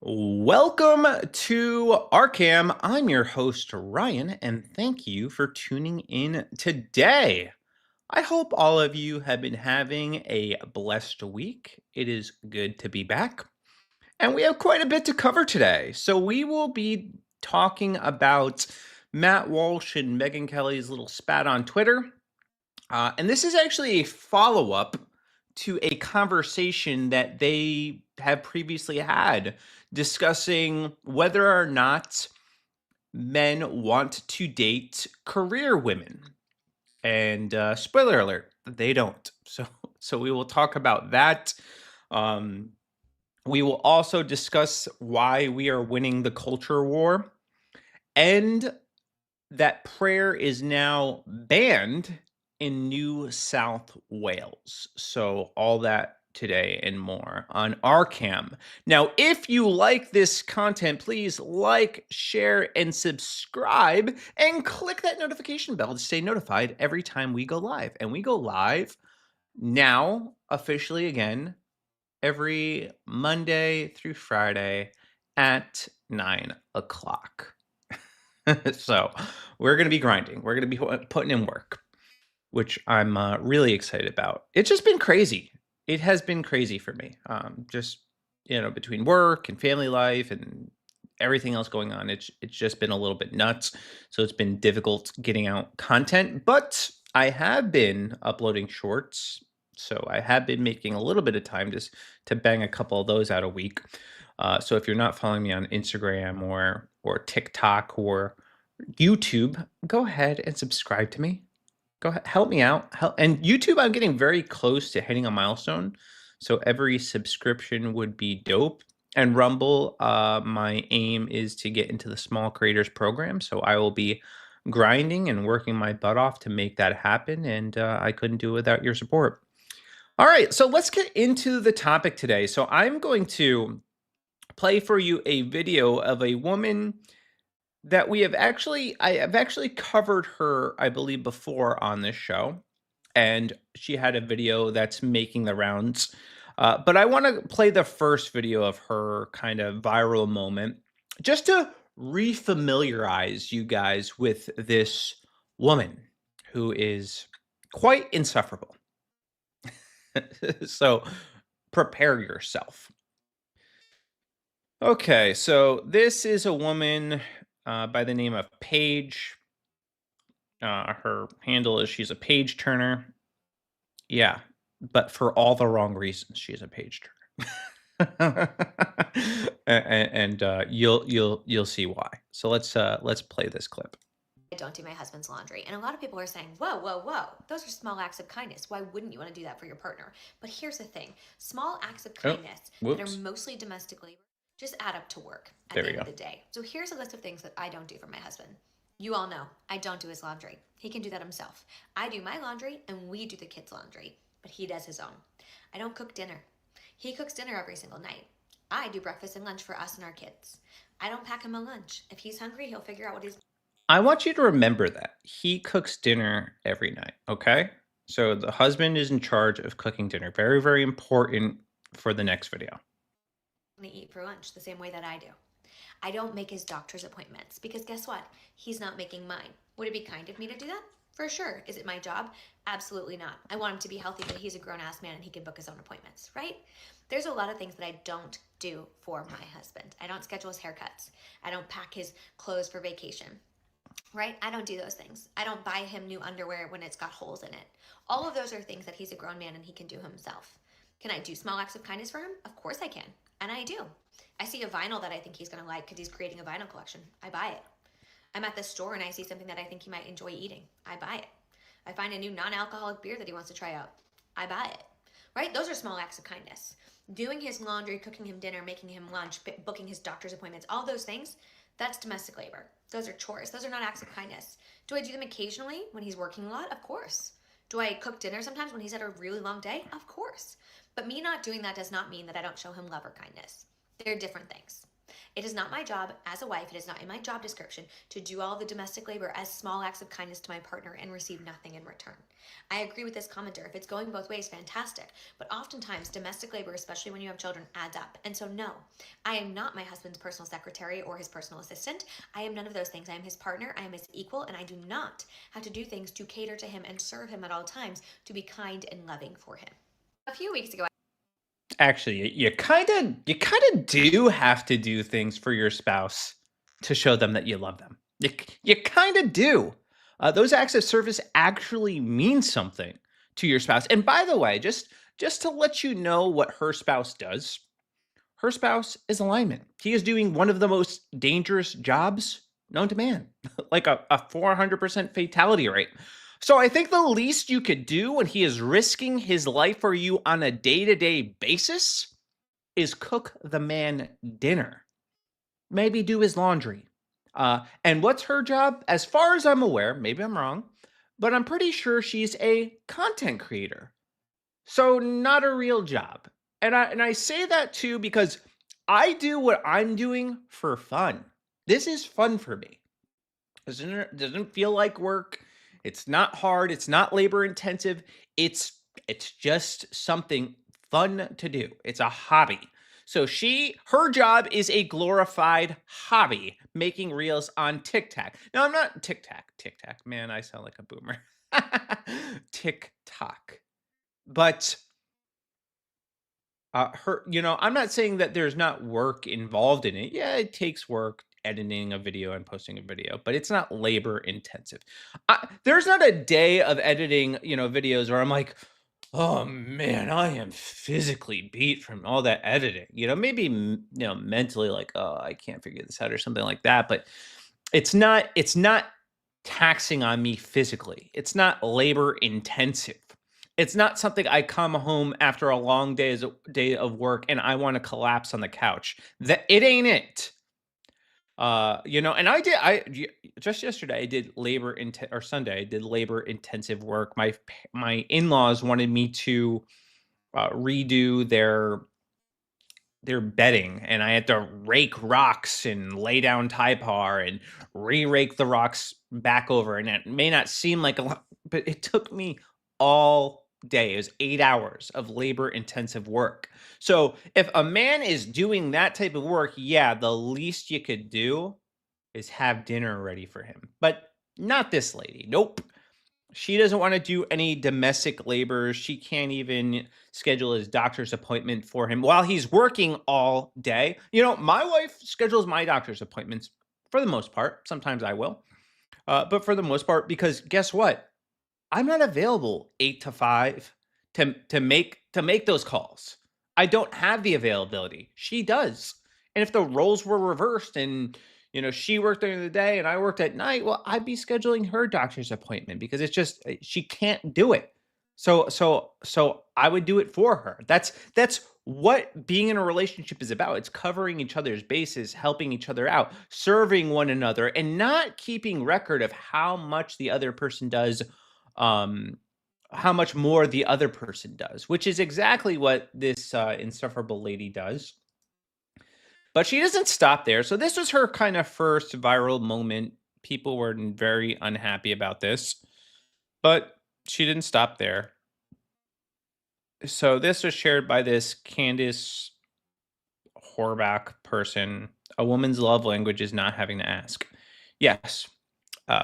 Welcome to RCAM. I'm your host, Ryan, and thank you for tuning in today. I hope all of you have been having a blessed week. It is good to be back, and we have quite a bit to cover today. So, we will be talking about Matt Walsh and Megyn Kelly's little spat on Twitter. And this is actually a follow up to a conversation that they have previously had discussing whether or not men want to date career women. And spoiler alert, they don't. So we will talk about that. Um, we will also discuss why we are winning the culture war and that prayer is now banned in New South Wales. So, all that today and more on RCAM. Now, if you like this content, please like, share, and subscribe, and click that notification bell to stay notified every time we go live. And we go live now, officially again, every Monday through Friday at 9 o'clock. So we're going to be grinding. We're going to be putting in work, which I'm really excited about. It's just been crazy. It has been crazy for me. Just between work and family life and everything else going on, it's just been a little bit nuts. So it's been difficult getting out content, but I have been uploading shorts. So I have been making a little bit of time just to bang a couple of those out a week. So if you're not following me on Instagram or TikTok or YouTube, go ahead and subscribe to me. Go ahead, help me out. And YouTube, I'm getting very close to hitting a milestone. So every subscription would be dope. And Rumble, my aim is to get into the small creators program. So I will be grinding and working my butt off to make that happen. And I couldn't do it without your support. All right, so let's get into the topic today. So I'm going to play for you a video of a woman that I have actually covered her, I believe, before on this show, and she had a video that's making the rounds. But I want to play the first video of her kind of viral moment just to refamiliarize you guys with this woman who is quite insufferable. So prepare yourself. Okay, so this is a woman by the name of Paige. Her handle is she's a page turner. Yeah, but for all the wrong reasons, she's a page turner. And you'll see why. So let's play this clip. I don't do my husband's laundry. And a lot of people are saying, whoa, whoa, whoa, those are small acts of kindness. Why wouldn't you want to do that for your partner? But here's the thing, small acts of Oh, kindness that are whoops. mostly domestic labor just add up to work at There the we end go. of the day. So here's a list of things that I don't do for my husband. You all know I don't do his laundry. He can do that himself. I do my laundry and we do the kids' laundry, but he does his own. I don't cook dinner. He cooks dinner every single night. I do breakfast and lunch for us and our kids. I don't pack him a lunch. If he's hungry, he'll figure out what he's. I want you to remember that he cooks dinner every night. Okay, so the husband is in charge of cooking dinner. Very, very important for the next video. To eat for lunch the same way that I do. I don't make his doctor's appointments because guess what? He's not making mine. Would it be kind of me to do that? For sure. Is it my job? Absolutely not. I want him to be healthy, but he's a grown-ass man and he can book his own appointments, right? There's a lot of things that I don't do for my husband. I don't schedule his haircuts. I don't pack his clothes for vacation, right? I don't do those things. I don't buy him new underwear when it's got holes in it. All of those are things that he's a grown man and he can do himself. Can I do small acts of kindness for him? Of course I can. And I do. I see a vinyl that I think he's going to like because he's creating a vinyl collection. I buy it. I'm at the store and I see something that I think he might enjoy eating. I buy it. I find a new non-alcoholic beer that he wants to try out. I buy it. Right? Those are small acts of kindness. Doing his laundry, cooking him dinner, making him lunch, booking his doctor's appointments, all those things, that's domestic labor. Those are chores. Those are not acts of kindness. Do I do them occasionally when he's working a lot? Of course. Do I cook dinner sometimes when he's had a really long day? Of course. But me not doing that does not mean that I don't show him love or kindness. They're different things. It is not my job as a wife, it is not in my job description to do all the domestic labor as small acts of kindness to my partner and receive nothing in return. I agree with this commenter. If it's going both ways, fantastic. But oftentimes, domestic labor, especially when you have children, adds up. And so, no, I am not my husband's personal secretary or his personal assistant. I am none of those things. I am his partner, I am his equal, and I do not have to do things to cater to him and serve him at all times, to be kind and loving for him. A few weeks ago, Actually, you kind of do have to do things for your spouse to show them that you love them. You kind of do. Those acts of service actually mean something to your spouse. And by the way, just to let you know what her spouse does, her spouse is a lineman. He is doing one of the most dangerous jobs known to man, like a 400% fatality rate. So I think the least you could do when he is risking his life for you on a day-to-day basis is cook the man dinner. Maybe do his laundry. And what's her job? As far as I'm aware, maybe I'm wrong, but I'm pretty sure she's a content creator. So not a real job. And I say that too because I do what I'm doing for fun. This is fun for me. Doesn't feel like work. It's not hard. It's not labor intensive. It's just something fun to do. It's a hobby. So her job is a glorified hobby, making reels on TikTok. Now I'm not TikTok. Man, I sound like a boomer. TikTok. But I'm not saying that there's not work involved in it. Yeah, it takes work editing a video and posting a video, but it's not labor intensive. There's not a day of editing, videos where I'm like, oh man, I am physically beat from all that editing. Maybe mentally like, oh, I can't figure this out or something like that. But it's not taxing on me physically. It's not labor intensive. It's not something I come home after a long day of work and I want to collapse on the couch. That it ain't it. And just yesterday I did or Sunday I did labor intensive work. My in-laws wanted me to redo their bedding, and I had to rake rocks and lay down Typar and re-rake the rocks back over. And it may not seem like a lot, but it took me all day. It was 8 hours of labor intensive work. So if a man is doing that type of work, yeah, the least you could do is have dinner ready for him. But not this lady. Nope. She doesn't want to do any domestic labor. She can't even schedule his doctor's appointment for him while he's working all day. My wife schedules my doctor's appointments for the most part. Sometimes I will. But for the most part, because guess what? I'm not available 8 to 5 to make those calls. I don't have the availability. She does. And if the roles were reversed and she worked during the day and I worked at night, well, I'd be scheduling her doctor's appointment because it's just she can't do it. So I would do it for her. That's what being in a relationship is about. It's covering each other's bases, helping each other out, serving one another, and not keeping record of how much the other person does, how much more the other person does, which is exactly what this insufferable lady does. But she doesn't stop there. So this was her kind of first viral moment. People were very unhappy about this, but she didn't stop there. So this was shared by this Candace Horvath person. A woman's love language is not having to ask. Yes,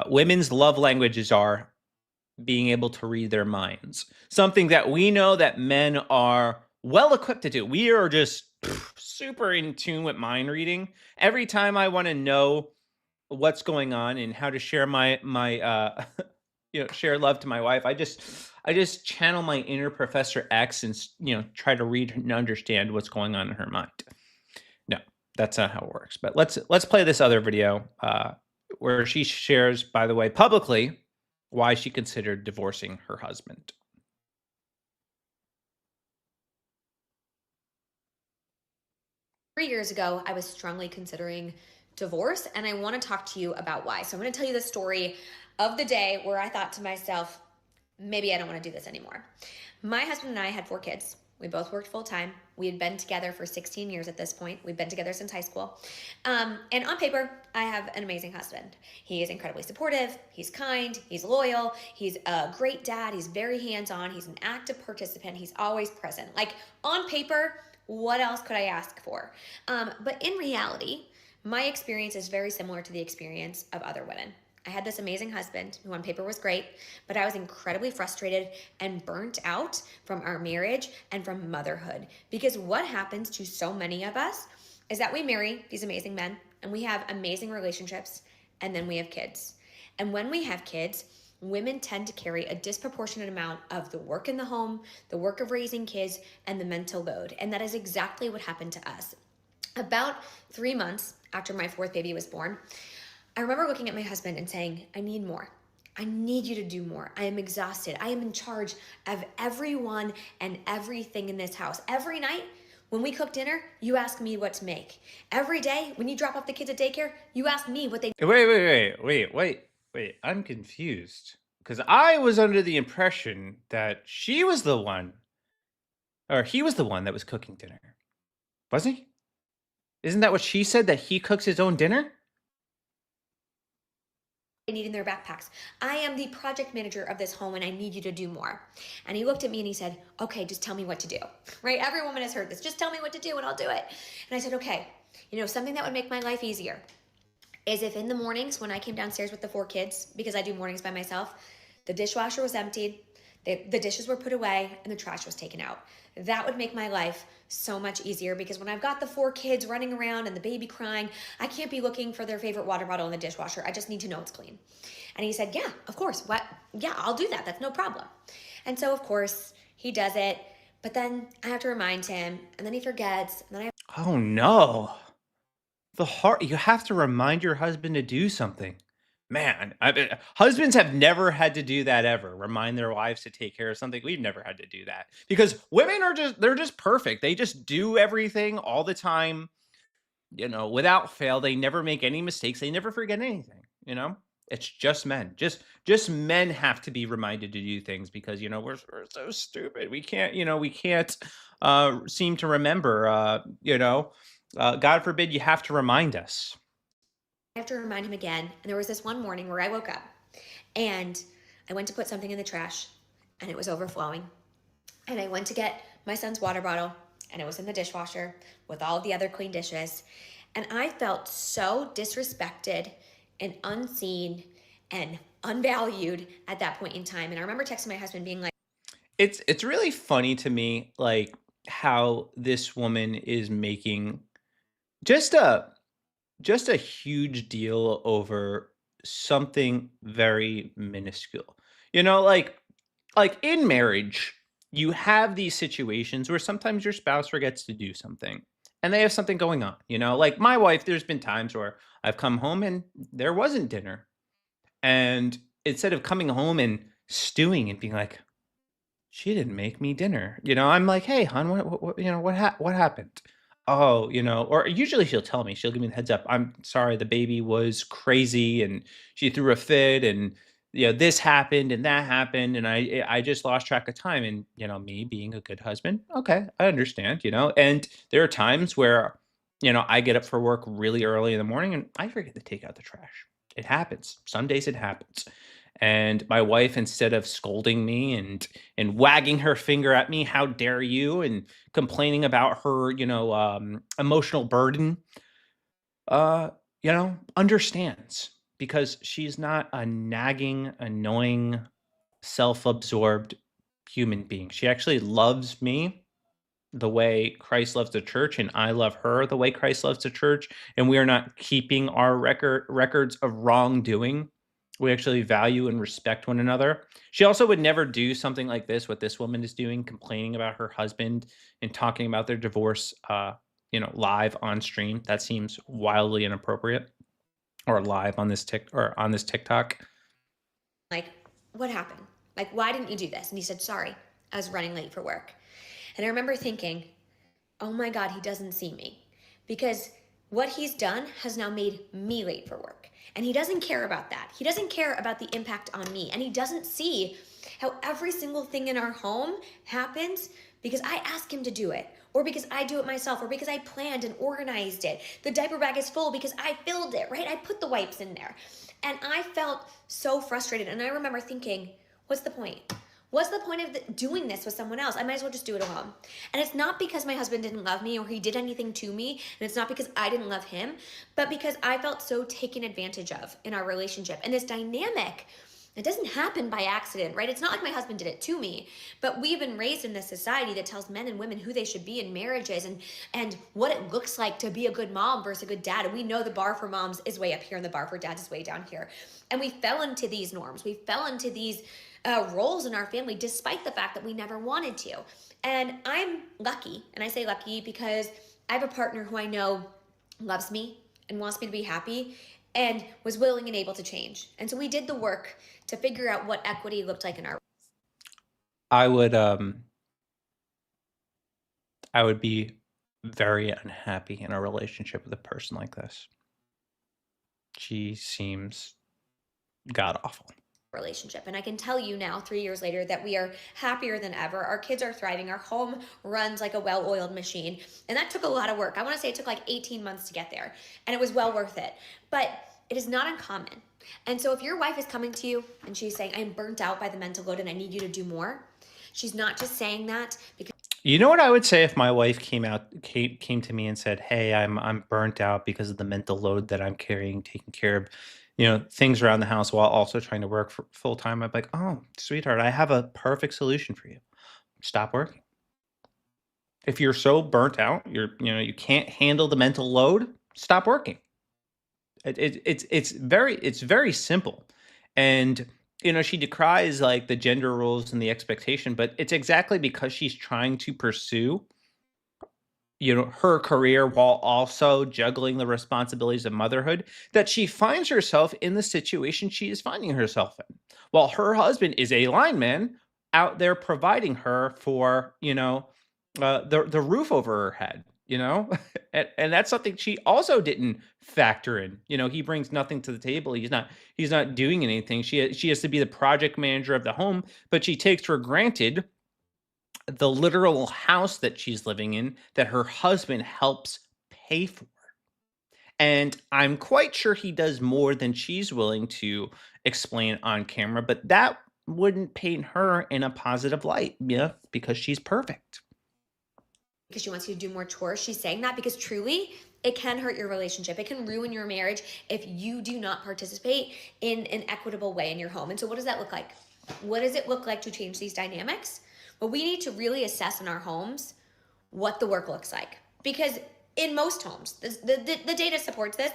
women's love languages are being able to read their minds. Something that we know that men are well equipped to do. We are just super in tune with mind reading. Every time I want to know what's going on and how to share my share love to my wife, I just channel my inner Professor X and try to read and understand what's going on in her mind. No, that's not how it works. But let's play this other video where she shares, by the way, publicly why she considered divorcing her husband. 3 years ago, I was strongly considering divorce, and I want to talk to you about why. So I'm going to tell you the story of the day where I thought to myself, maybe I don't want to do this anymore. My husband and I had 4 kids. We both worked full time. We had been together for 16 years at this point. We've been together since high school. And on paper, I have an amazing husband. He is incredibly supportive. He's kind. He's loyal. He's a great dad. He's very hands on. He's an active participant. He's always present. Like on paper, what else could I ask for? But in reality, my experience is very similar to the experience of other women. I had this amazing husband who on paper was great, but I was incredibly frustrated and burnt out from our marriage and from motherhood. Because what happens to so many of us is that we marry these amazing men and we have amazing relationships and then we have kids. And when we have kids, women tend to carry a disproportionate amount of the work in the home, the work of raising kids, and the mental load. And that is exactly what happened to us. About 3 months after my fourth baby was born, I remember looking at my husband and saying, I need more. I need you to do more. I am exhausted. I am in charge of everyone and everything in this house. Every night when we cook dinner, you ask me what to make. Every day when you drop off the kids at daycare, you ask me what they Wait. I'm confused. Because I was under the impression that she was the one, or he was the one that was cooking dinner. Was he? Isn't that what she said, that he cooks his own dinner? need in their backpacks. I am the project manager of this home and I need you to do more. And he looked at me and he said, okay, just tell me what to do, right? Every woman has heard this. Just tell me what to do and I'll do it. And I said, okay, something that would make my life easier is if in the mornings when I came downstairs with the 4 kids, because I do mornings by myself, the dishwasher was emptied, the dishes were put away, and the trash was taken out. That would make my life so much easier, because when I've got the 4 kids running around and the baby crying, I can't be looking for their favorite water bottle in the dishwasher. I just need to know it's clean. And he said, yeah, of course. What? Yeah, I'll do that. That's no problem. And so, of course, he does it. But then I have to remind him, and then he forgets. And then Oh, no. You have to remind your husband to do something. Man, husbands have never had to do that ever. Remind their wives to take care of something. We've never had to do that, because women they're just perfect. They just do everything all the time, without fail. They never make any mistakes. They never forget anything. It's just men. Just men have to be reminded to do things, because we're so stupid. We can't seem to remember. God forbid you have to remind us. I have to remind him again. And there was this one morning where I woke up and I went to put something in the trash and it was overflowing. And I went to get my son's water bottle and it was in the dishwasher with all the other clean dishes. And I felt so disrespected and unseen and unvalued at that point in time. And I remember texting my husband being like, It's really funny to me, like, how this woman is making just a just a huge deal over something very minuscule. Like in marriage, you have these situations where sometimes your spouse forgets to do something and they have something going on. Like my wife, there's been times where I've come home and there wasn't dinner. And instead of coming home and stewing and being like, she didn't make me dinner. I'm like, "Hey, hon, what happened?" Oh, or usually she'll tell me. She'll give me the heads up. "I'm sorry, the baby was crazy and she threw a fit, and this happened and that happened, and I just lost track of time." And, me being a good husband, okay, I understand. And there are times where, I get up for work really early in the morning and I forget to take out the trash. It happens. Some days it happens. And my wife, instead of scolding me and wagging her finger at me, "How dare you?" and complaining about her, emotional burden, understands, because she's not a nagging, annoying, self-absorbed human being. She actually loves me the way Christ loves the church, and I love her the way Christ loves the church, and we are not keeping our records of wrongdoing. We actually value and respect one another. She also would never do something like this, what this woman is doing, complaining about her husband and talking about their divorce, live on stream. That seems wildly inappropriate. Or live on this TikTok. like, what happened? Like, why didn't you do this? And he said, sorry, I was running late for work. And I remember thinking, oh my God, he doesn't see me, because what he's done has now made me late for work. And he doesn't care about that. He doesn't care about the impact on me. And he doesn't see how every single thing in our home happens because I ask him to do it, or because I do it myself, or because I planned and organized it. The diaper bag is full because I filled it, right? I put the wipes in there. And I felt so frustrated. And I remember thinking, what's the point? What's the point of doing this with someone else? I might as well just do it alone. And it's not because my husband didn't love me or he did anything to me, and it's not because I didn't love him, but because I felt so taken advantage of in our relationship. And this dynamic, it doesn't happen by accident, right? It's not like my husband did it to me, but we've been raised in this society that tells men and women who they should be in marriages and what it looks like to be a good mom versus a good dad. And we know the bar for moms is way up here and the bar for dads is way down here. And we fell into these norms. We fell into these roles in our family despite the fact that we never wanted to. And I'm lucky, and I say lucky because I have a partner who I know loves me and wants me to be happy and was willing and able to change. And so we did the work to figure out what equity looked like in our. I would be very unhappy in a relationship with a person like this. She seems god awful. Relationship. And I can tell you now, 3 years later, that we are happier than ever. Our kids are thriving. Our home runs like a well-oiled machine. And that took a lot of work. I want to say it took like 18 months to get there. And it was well worth it. But it is not uncommon. And so if your wife is coming to you and she's saying, I'm burnt out by the mental load and I need you to do more, she's not just saying that because. You know what I would say if my wife came to me and said, "Hey, I'm burnt out because of the mental load that I'm carrying, taking care of, things around the house while also trying to work for full time." I'd be like, "Oh, sweetheart, I have a perfect solution for you. Stop working. If you're so burnt out, you can't handle the mental load, stop working." It's very simple. And she decries like the gender roles and the expectation, but it's exactly because she's trying to pursue her career while also juggling the responsibilities of motherhood that she finds herself in the situation she is finding herself in, while her husband is a lineman out there providing her for the roof over her head. And that's something she also didn't factor in. He brings nothing to the table. He's not doing anything. She has to be the project manager of the home, but she takes for granted the literal house that she's living in that her husband helps pay for. And I'm quite sure he does more than she's willing to explain on camera, but that wouldn't paint her in a positive light, because she's perfect. Because she wants you to do more chores. She's saying that because truly it can hurt your relationship. It can ruin your marriage if you do not participate in an equitable way in your home. And so what does that look like? What does it look like to change these dynamics? Well, we need to really assess in our homes what the work looks like. Because in most homes, the data supports this,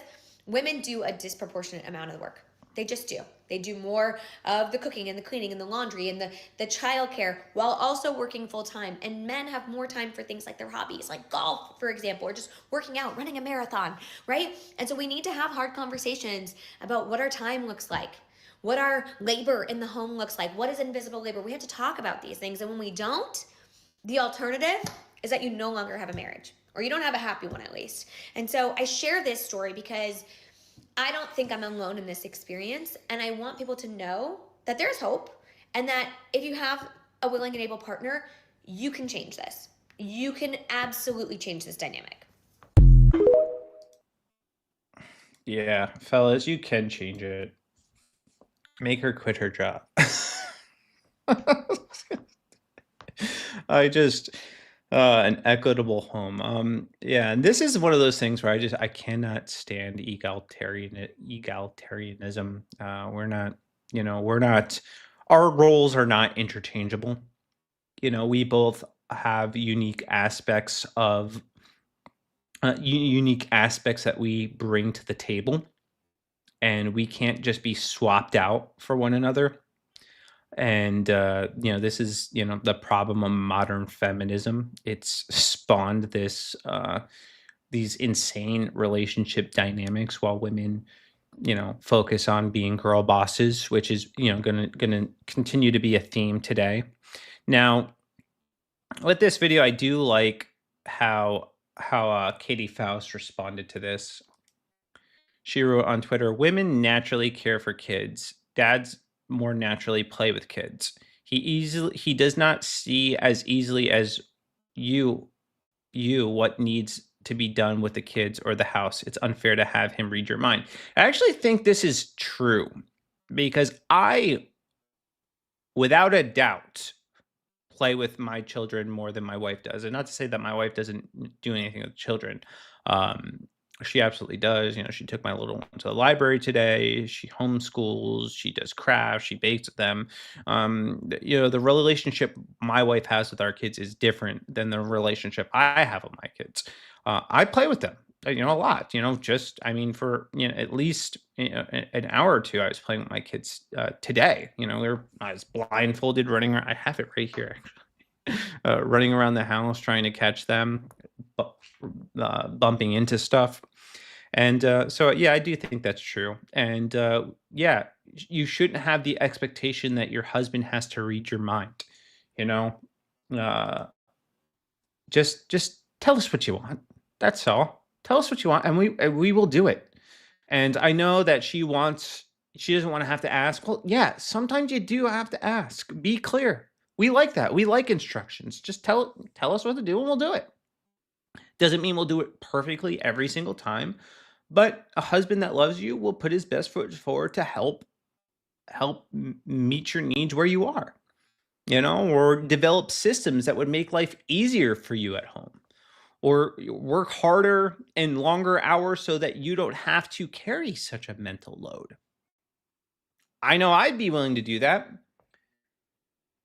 women do a disproportionate amount of the work. They just do. They do more of the cooking and the cleaning and the laundry and the childcare while also working full time. And men have more time for things like their hobbies, like golf, for example, or just working out, running a marathon, right? And so we need to have hard conversations about what our time looks like, what our labor in the home looks like, what is invisible labor. We have to talk about these things. And when we don't, the alternative is that you no longer have a marriage, or you don't have a happy one at least. And so I share this story because I don't think I'm alone in this experience, and I want people to know that there's hope, and that if you have a willing and able partner, you can change this. You can absolutely change this dynamic. Yeah, fellas, you can change it. Make her quit her job. An equitable home. Yeah, and this is one of those things where I cannot stand egalitarianism. We're not our roles are not interchangeable. We both have unique aspects that we bring to the table, and we can't just be swapped out for one another. And this is the problem of modern feminism. It's spawned these insane relationship dynamics while women focus on being girl bosses, which is gonna continue to be a theme today. Now, with this video, I do like how Katie Faust responded to this. She wrote on Twitter, "Women naturally care for kids. Dads more naturally play with kids. He does not see as easily as you what needs to be done with the kids or the house. It's unfair to have him read your mind. I actually think this is true because I, without a doubt, play with my children more than my wife does. And not to say that my wife doesn't do anything with children. Um, she absolutely does. She took my little one to the library today. She homeschools. She does crafts. She bakes with them. The relationship my wife has with our kids is different than the relationship I have with my kids. I play with them, a lot. For at least an hour or two, I was playing with my kids today. I was blindfolded, running around. I have it right here, running around the house trying to catch them, bumping into stuff. And so, yeah, I do think that's true. And yeah, you shouldn't have the expectation that your husband has to read your mind. You know, uh, just tell us what you want. That's all. Tell us what you want, and we will do it. And I know that she doesn't want to have to ask. Well, yeah, sometimes you do have to ask. Be clear. We like that. We like instructions. Just tell us what to do and we'll do it. Doesn't mean we'll do it perfectly every single time, but a husband that loves you will put his best foot forward to help meet your needs where you are, or develop systems that would make life easier for you at home, or work harder and longer hours so that you don't have to carry such a mental load. I know I'd be willing to do that.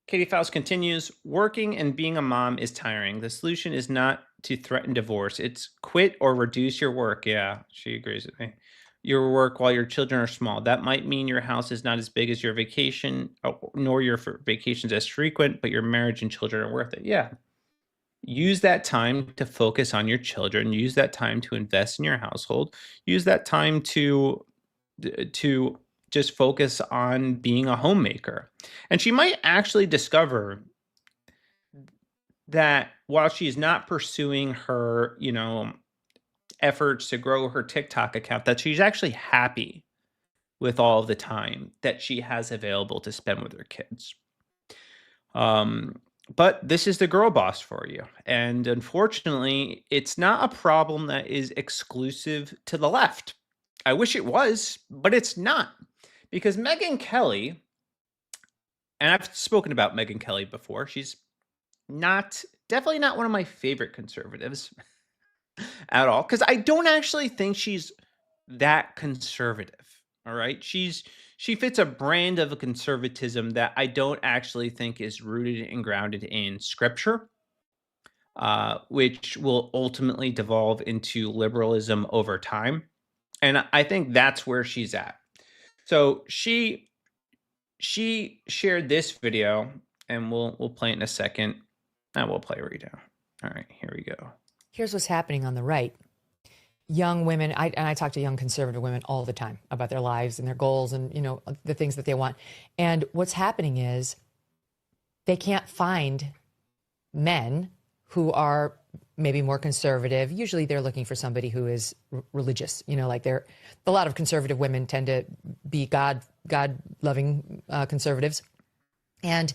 Katie Faust continues, working and being a mom is tiring. The solution is not to threaten divorce. It's quit or reduce your work. Yeah, she agrees with me. Your work while your children are small. That might mean your house is not as big as your vacation, nor your vacations as frequent, but your marriage and children are worth it. Yeah. Use that time to focus on your children. Use that time to invest in your household. Use that time to just focus on being a homemaker. And she might actually discover that while she's not pursuing her, efforts to grow her TikTok account, that she's actually happy with all of the time that she has available to spend with her kids. But this is the girl boss for you. And unfortunately, it's not a problem that is exclusive to the left. I wish it was, but it's not. Because Megyn Kelly, and I've spoken about Megyn Kelly before, she's definitely not one of my favorite conservatives at all, because I don't actually think she's that conservative. All right. She fits a brand of a conservatism that I don't actually think is rooted and grounded in scripture, which will ultimately devolve into liberalism over time. And I think that's where she's at. So she shared this video, and we'll play it in a second. And we'll play right now. All right, here we go. Here's what's happening on the right. Young women, I talk to young conservative women all the time about their lives and their goals and, the things that they want. And what's happening is they can't find men who are maybe more conservative. Usually they're looking for somebody who is religious, like a lot of conservative women tend to be God loving conservatives. And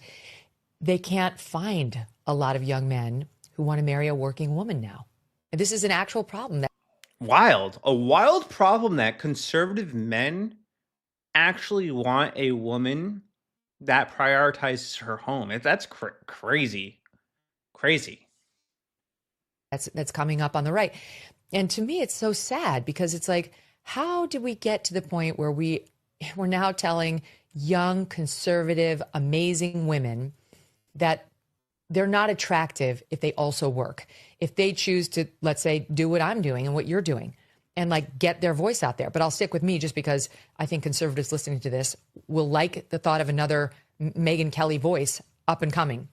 they can't find a lot of young men who want to marry a working woman now. And this is an actual problem. A wild problem that conservative men actually want a woman that prioritizes her home. That's crazy. That's coming up on the right. And to me, it's so sad because it's like, how did we get to the point where we're now telling young, conservative, amazing women that they're not attractive if they also work, if they choose to, let's say, do what I'm doing and what you're doing and get their voice out there. But I'll stick with me just because I think conservatives listening to this will like the thought of another Megyn Kelly voice up and coming.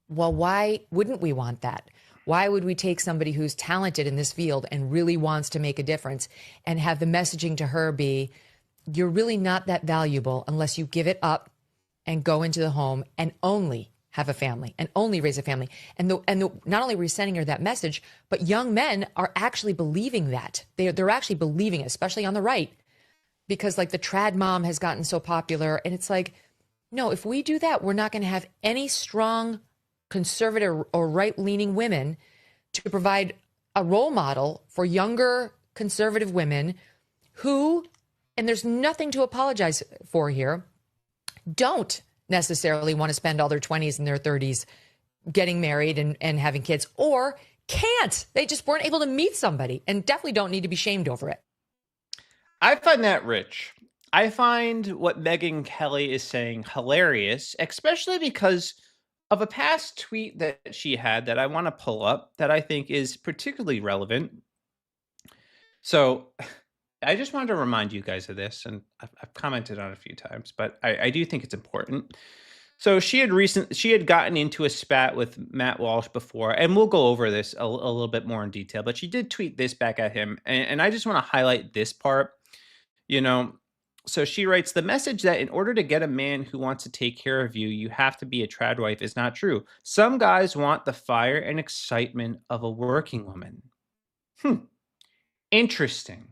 Well, why wouldn't we want that? Why would we take somebody who's talented in this field and really wants to make a difference and have the messaging to her be, you're really not that valuable unless you give it up and go into the home and only have a family and only raise a family. And not only are we sending her that message, but young men are actually believing that. They're actually believing it, especially on the right, because the trad mom has gotten so popular. And it's like, No, if we do that, we're not going to have any strong conservative or right leaning women to provide a role model for younger conservative women who, and there's nothing to apologize for here, don't necessarily want to spend all their 20s and their 30s getting married and having kids, or can't. They just weren't able to meet somebody and definitely don't need to be shamed over it. I find that rich. I find what Megyn Kelly is saying hilarious, especially because of a past tweet that she had that I want to pull up that I think is particularly relevant. So I just wanted to remind you guys of this, and I've commented on it a few times, but I do think it's important. So she had gotten into a spat with Matt Walsh before, and we'll go over this a little bit more in detail, but she did tweet this back at him, and I just want to highlight this part. You know, so she writes, the message that in order to get a man who wants to take care of you, you have to be a trad wife is not true. Some guys want the fire and excitement of a working woman. Interesting.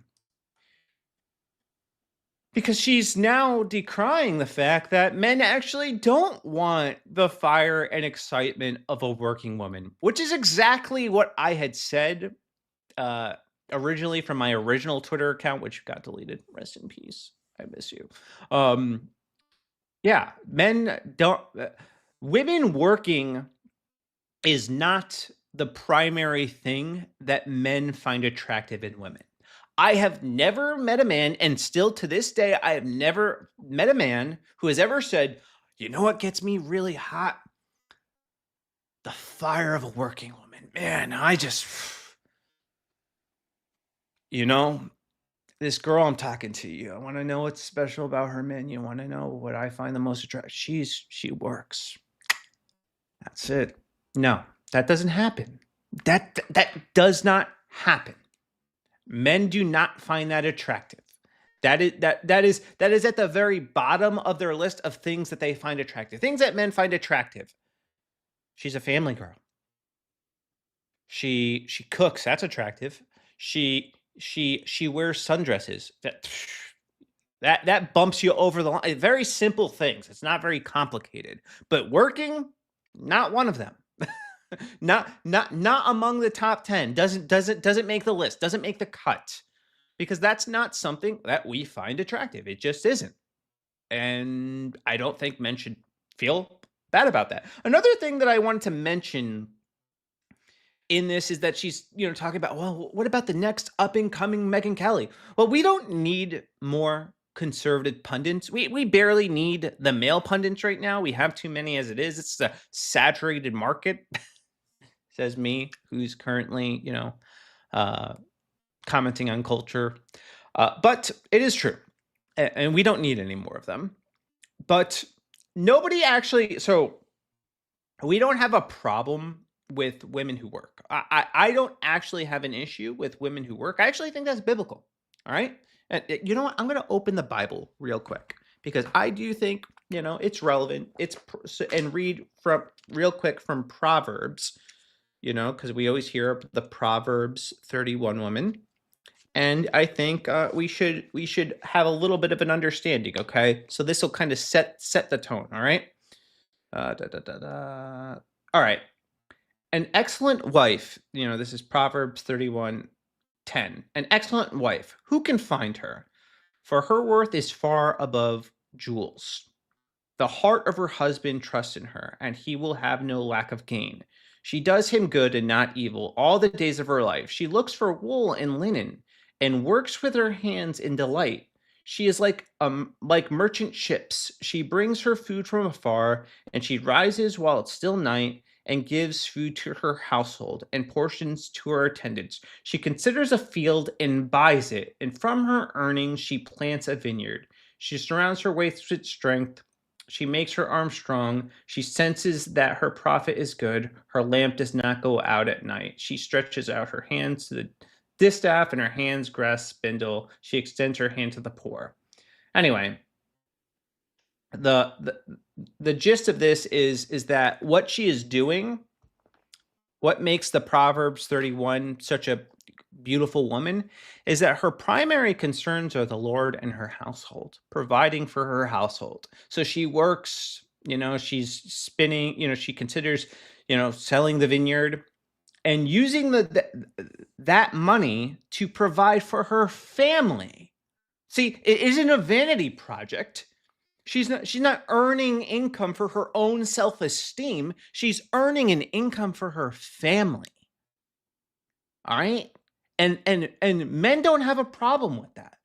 Because she's now decrying the fact that men actually don't want the fire and excitement of a working woman, which is exactly what I had said originally from my original Twitter account, which got deleted. Rest in peace. I miss you. Yeah, men don't. Women working is not the primary thing that men find attractive in women. I have never met a man, and still to this day, I have never met a man who has ever said, you know what gets me really hot? The fire of a working woman. Man, this girl I'm talking to, you want to know what's special about her, man? You want to know what I find the most attractive? She works. That's it. No, that doesn't happen. That does not happen. Men do not find that attractive. That is at the very bottom of their list of things that they find attractive. Things that men find attractive. She's a family girl. She cooks. That's attractive. She wears sundresses. That bumps you over the line. Very simple things. It's not very complicated. But working, not one of them. not among the top 10. Doesn't make the list. Doesn't make the cut. Because that's not something that we find attractive. It just isn't. And I don't think men should feel bad about that. Another thing that I wanted to mention in this is that she's, talking about, well, what about the next up and coming Megyn Kelly? Well, we don't need more conservative pundits. We barely need the male pundits right now. We have too many as it is. It's a saturated market, says me, who's currently, commenting on culture. But it is true. And we don't need any more of them. But nobody actually, so we don't have a problem with women who work. I don't actually have an issue with women who work. I actually think that's biblical. All right. And you know what? I'm going to open the Bible real quick because I do think, it's relevant. And read from real quick from Proverbs, because we always hear the Proverbs 31 woman. And I think we should have a little bit of an understanding. Okay. So this will kind of set the tone. All right. All right. An excellent wife, this is Proverbs 31:10. An excellent wife, who can find her? For her worth is far above jewels. The heart of her husband trusts in her, and he will have no lack of gain. She does him good and not evil all the days of her life. She looks for wool and linen and works with her hands in delight. She is like merchant ships. She brings her food from afar, and she rises while it's still night and gives food to her household and portions to her attendants. She considers a field and buys it, and from her earnings she plants a vineyard. She surrounds her waist with strength. She makes her arm strong. She senses that her profit is good. Her lamp does not go out at night. She stretches out her hands to the distaff, and her hands grasp spindle. She extends her hand to the poor. Anyway, the gist of this is that what she is doing, what makes the Proverbs 31 such a beautiful woman is that her primary concerns are the Lord and her household, providing for her household. So she works, she's spinning, she considers, selling the vineyard and using that money to provide for her family. See, it isn't a vanity project. She's not earning income for her own self-esteem. She's earning an income for her family. All right? And men don't have a problem with that.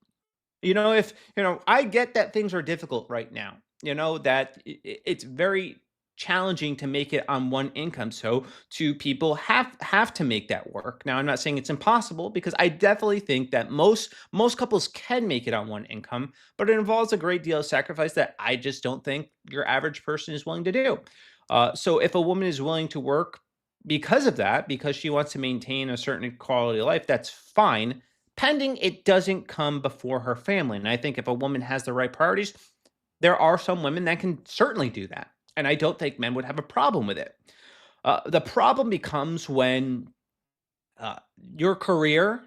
If I get that things are difficult right now, that it's very challenging to make it on one income. So two people have to make that work. Now, I'm not saying it's impossible, because I definitely think that most couples can make it on one income, but it involves a great deal of sacrifice that I just don't think your average person is willing to do. So if a woman is willing to work because of that, because she wants to maintain a certain quality of life, that's fine, pending it doesn't come before her family. And I think if a woman has the right priorities, there are some women that can certainly do that. And I don't think men would have a problem with it. The problem becomes when your career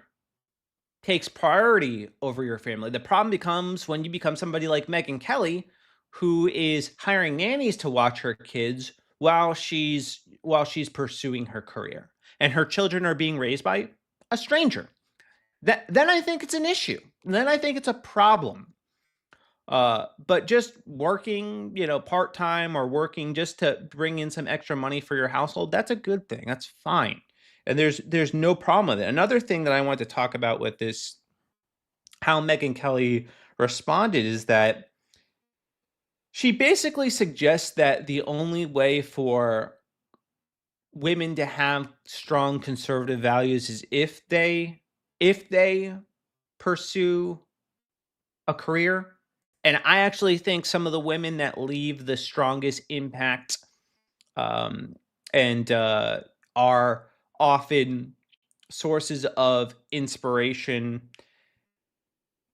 takes priority over your family. The problem becomes when you become somebody like Megyn Kelly, who is hiring nannies to watch her kids while she's pursuing her career, and her children are being raised by a stranger. Then I think it's an issue. Then I think it's a problem. But just working, part-time, or working just to bring in some extra money for your household, that's a good thing. That's fine. And there's no problem with it. Another thing that I want to talk about with this, how Megyn Kelly responded, is that she basically suggests that the only way for women to have strong conservative values is if they pursue a career. And I actually think some of the women that leave the strongest impact and are often sources of inspiration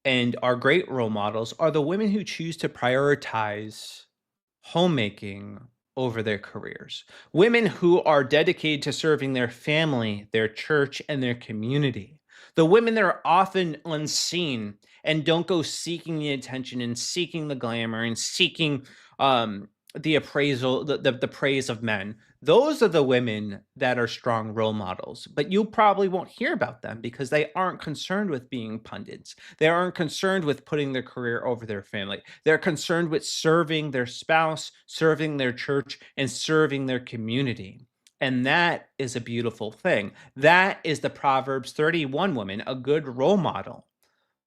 and are great role models are the women who choose to prioritize homemaking over their careers. Women who are dedicated to serving their family, their church, and their community. The women that are often unseen and don't go seeking the attention and seeking the glamour and seeking the appraisal, the praise of men. Those are the women that are strong role models, but you probably won't hear about them because they aren't concerned with being pundits. They aren't concerned with putting their career over their family. They're concerned with serving their spouse, serving their church, and serving their community. And that is a beautiful thing. That is the Proverbs 31 woman, a good role model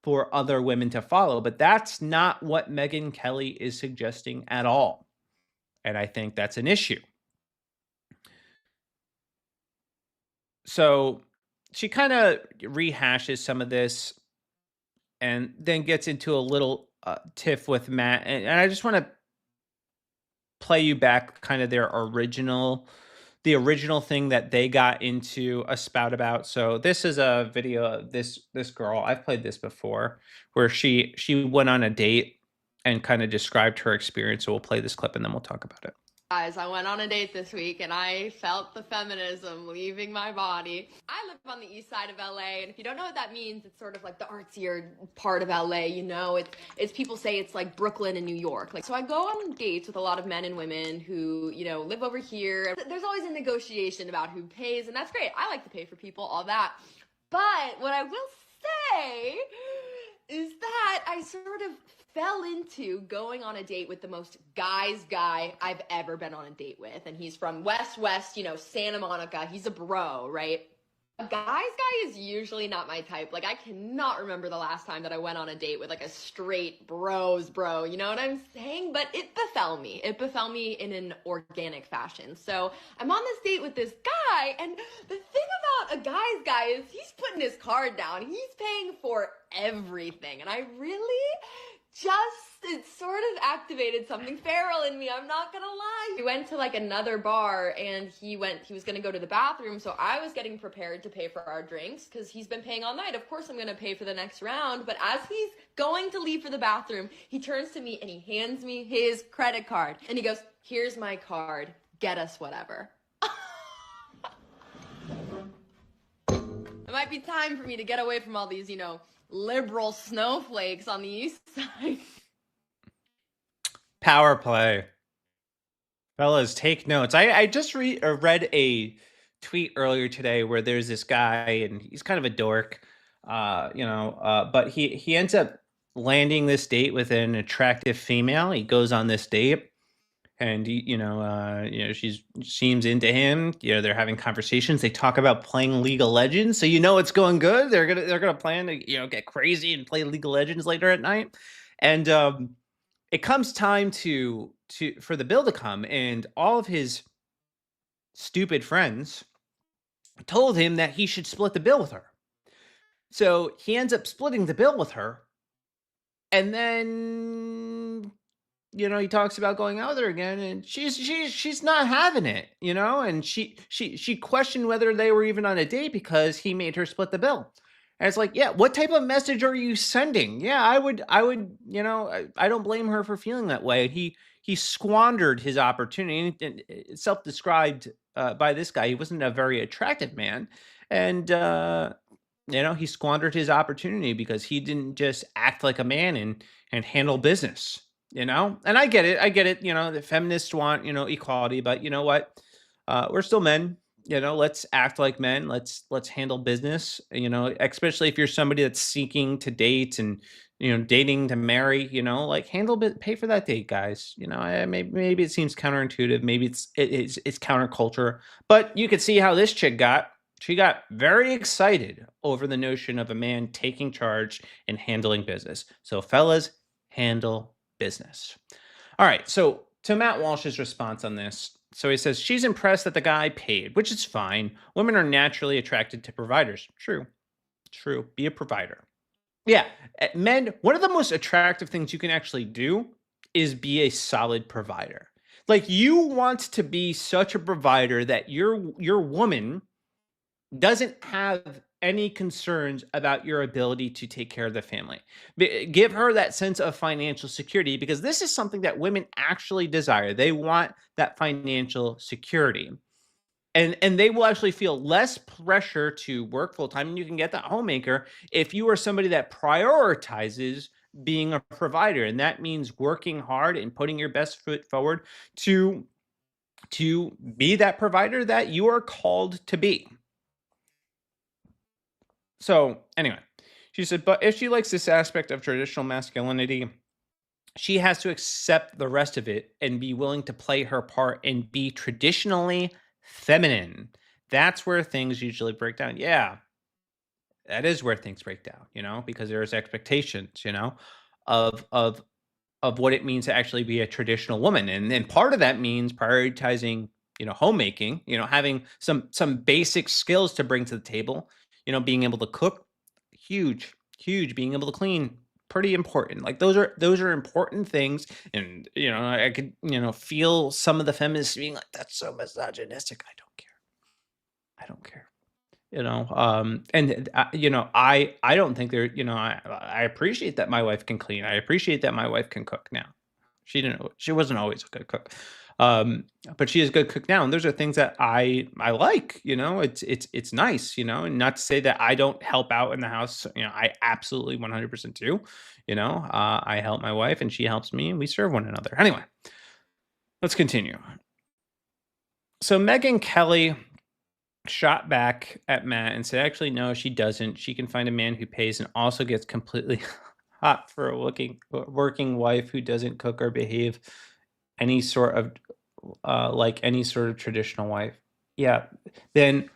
for other women to follow. But that's not what Megyn Kelly is suggesting at all. And I think that's an issue. So she kind of rehashes some of this and then gets into a little tiff with Matt. And I just want to play you back kind of the original thing that they got into a spout about. So this is a video of this girl. I've played this before, where she went on a date and kind of described her experience. So we'll play this clip and then we'll talk about it. Guys, I went on a date this week and I felt the feminism leaving my body. I live on the east side of LA, and if you don't know what that means, it's sort of like the artsier part of LA, it's people say it's like Brooklyn and New York. So I go on dates with a lot of men and women who, live over here. There's always a negotiation about who pays, and that's great. I like to pay for people, all that. But what I will say is that I sort of fell into going on a date with the most guy's guy I've ever been on a date with. And he's from West, Santa Monica. He's a bro, right? A guy's guy is usually not my type. I cannot remember the last time that I went on a date with a straight bro, you know what I'm saying? But it befell me. It befell me in an organic fashion. So I'm on this date with this guy, and the thing about a guy's guy is he's putting his card down. He's paying for everything. And I really it sort of activated something feral in me, I'm not gonna lie. We went to another bar, and he was gonna go to the bathroom, so I was getting prepared to pay for our drinks because he's been paying all night. Of course I'm gonna pay for the next round, but as he's going to leave for the bathroom, he turns to me and he hands me his credit card, and he goes, "Here's my card, get us whatever." might be time for me to get away from all these, liberal snowflakes on the east side. Power play. Fellas, take notes. I just read a tweet earlier today where there's this guy and he's kind of a dork, but he ends up landing this date with an attractive female. He goes on this date, and she seems into him. They're having conversations. They talk about playing League of Legends, so it's going good. They're gonna plan to get crazy and play League of Legends later at night, and it comes time for the bill to come, and all of his stupid friends told him that he should split the bill with her. So he ends up splitting the bill with her, and then he talks about going out with her again, and she's not having it, and she questioned whether they were even on a date because he made her split the bill. And it's like, yeah, what type of message are you sending? Yeah, I would, I don't blame her for feeling that way. He squandered his opportunity, and self-described by this guy, he wasn't a very attractive man, and he squandered his opportunity because he didn't just act like a man and handle business. And I get it. The feminists want equality, but you know what? We're still men. Let's act like men. Let's handle business. Especially if you're somebody that's seeking to date and dating to marry. Pay for that date, guys. Maybe it seems counterintuitive. Maybe it's counterculture. But you could see how this chick got. She got very excited over the notion of a man taking charge and handling business. So, fellas, handle business. All right. So, to Matt Walsh's response on this. So he says, she's impressed that the guy paid, which is fine. Women are naturally attracted to providers. True. Be a provider. Yeah. Men, one of the most attractive things you can actually do is be a solid provider. Like, you want to be such a provider that your woman doesn't have any concerns about your ability to take care of the family. Give her that sense of financial security, because this is something that women actually desire. They want that financial security. And they will actually feel less pressure to work full time. And you can get that homemaker if you are somebody that prioritizes being a provider. And that means working hard and putting your best foot forward to be that provider that you are called to be. So anyway, she said, but if she likes this aspect of traditional masculinity, she has to accept the rest of it and be willing to play her part and be traditionally feminine. That's where things usually break down. Yeah, that is where things break down, because there's expectations, of what it means to actually be a traditional woman. And part of that means prioritizing, homemaking, having some basic skills to bring to the table. Being able to cook, huge, being able to clean, pretty important. Like, those are important things. And, I could, feel some of the feminists being like, that's so misogynistic. I don't care. I don't think they're, I appreciate that my wife can clean. I appreciate that my wife can cook now. She wasn't always a good cook. But she is a good cook now, and those are things that I like. It's nice. And not to say that I don't help out in the house. I absolutely 100% do. I help my wife, and she helps me, and we serve one another. Anyway, let's continue. So Megyn Kelly shot back at Matt and said, actually, no, she doesn't. She can find a man who pays and also gets completely hot for a working wife who doesn't cook or behave any sort of like any sort of traditional wife. Yeah, then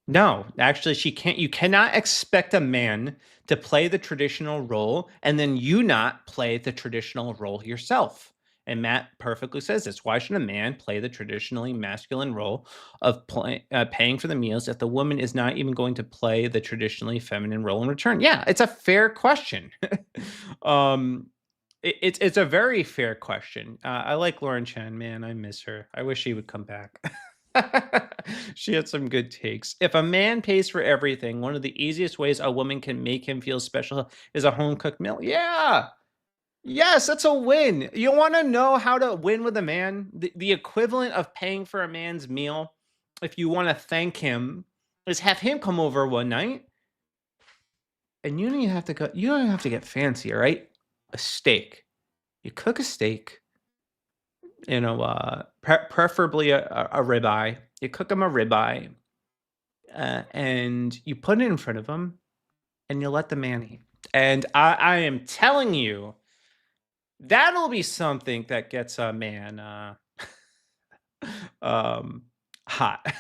no, actually, you cannot expect a man to play the traditional role and then you not play the traditional role yourself. And Matt perfectly says this. Why should a man play the traditionally masculine role of paying for the meals if the woman is not even going to play the traditionally feminine role in return? Yeah, it's a fair question. It's a very fair question. I like Lauren Chen, man. I miss her. I wish she would come back. She had some good takes. If a man pays for everything, one of the easiest ways a woman can make him feel special is a home cooked meal. Yeah. Yes, that's a win. You want to know how to win with a man? The equivalent of paying for a man's meal, if you want to thank him, is have him come over one night and you don't even have to go. You don't even have to get fancy, all right? A steak. You cook a steak. Preferably a ribeye. You cook them a ribeye, and you put it in front of them, and you let the man eat. And I am telling you, that'll be something that gets a man hot.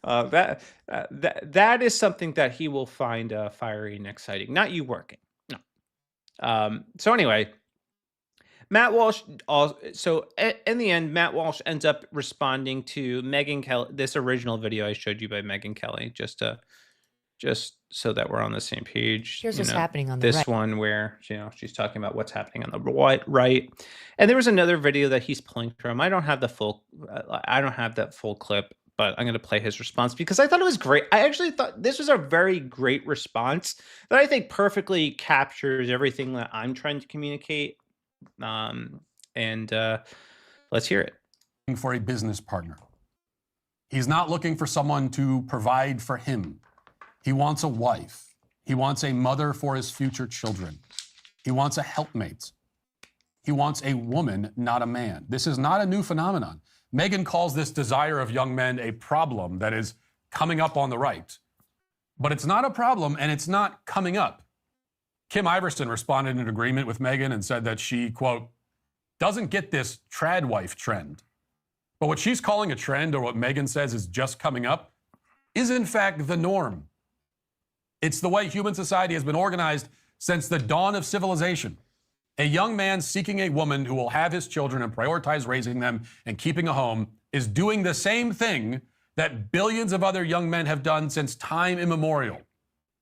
That is something that he will find fiery and exciting. Not you working. No. So anyway, Matt Walsh. So in the end, Matt Walsh ends up responding to Megyn Kelly. This original video I showed you by Megyn Kelly, just so that we're on the same page. Here's what's happening on the this right. one where she's talking about what's happening on the right, and there was another video that he's pulling from. I don't have that full clip, but I'm going to play his response because I thought it was great. I actually thought this was a very great response that I think perfectly captures everything that I'm trying to communicate. And let's hear it. For a business partner. He's not looking for someone to provide for him. He wants a wife. He wants a mother for his future children. He wants a helpmate. He wants a woman, not a man. This is not a new phenomenon. Megyn calls this desire of young men a problem that is coming up on the right. But it's not a problem, and it's not coming up. Kim Iverson responded in agreement with Megyn and said that she, quote, doesn't get this trad wife trend. But what she's calling a trend, or what Megyn says is just coming up, is in fact the norm. It's the way human society has been organized since the dawn of civilization. A young man seeking a woman who will have his children and prioritize raising them and keeping a home is doing the same thing that billions of other young men have done since time immemorial.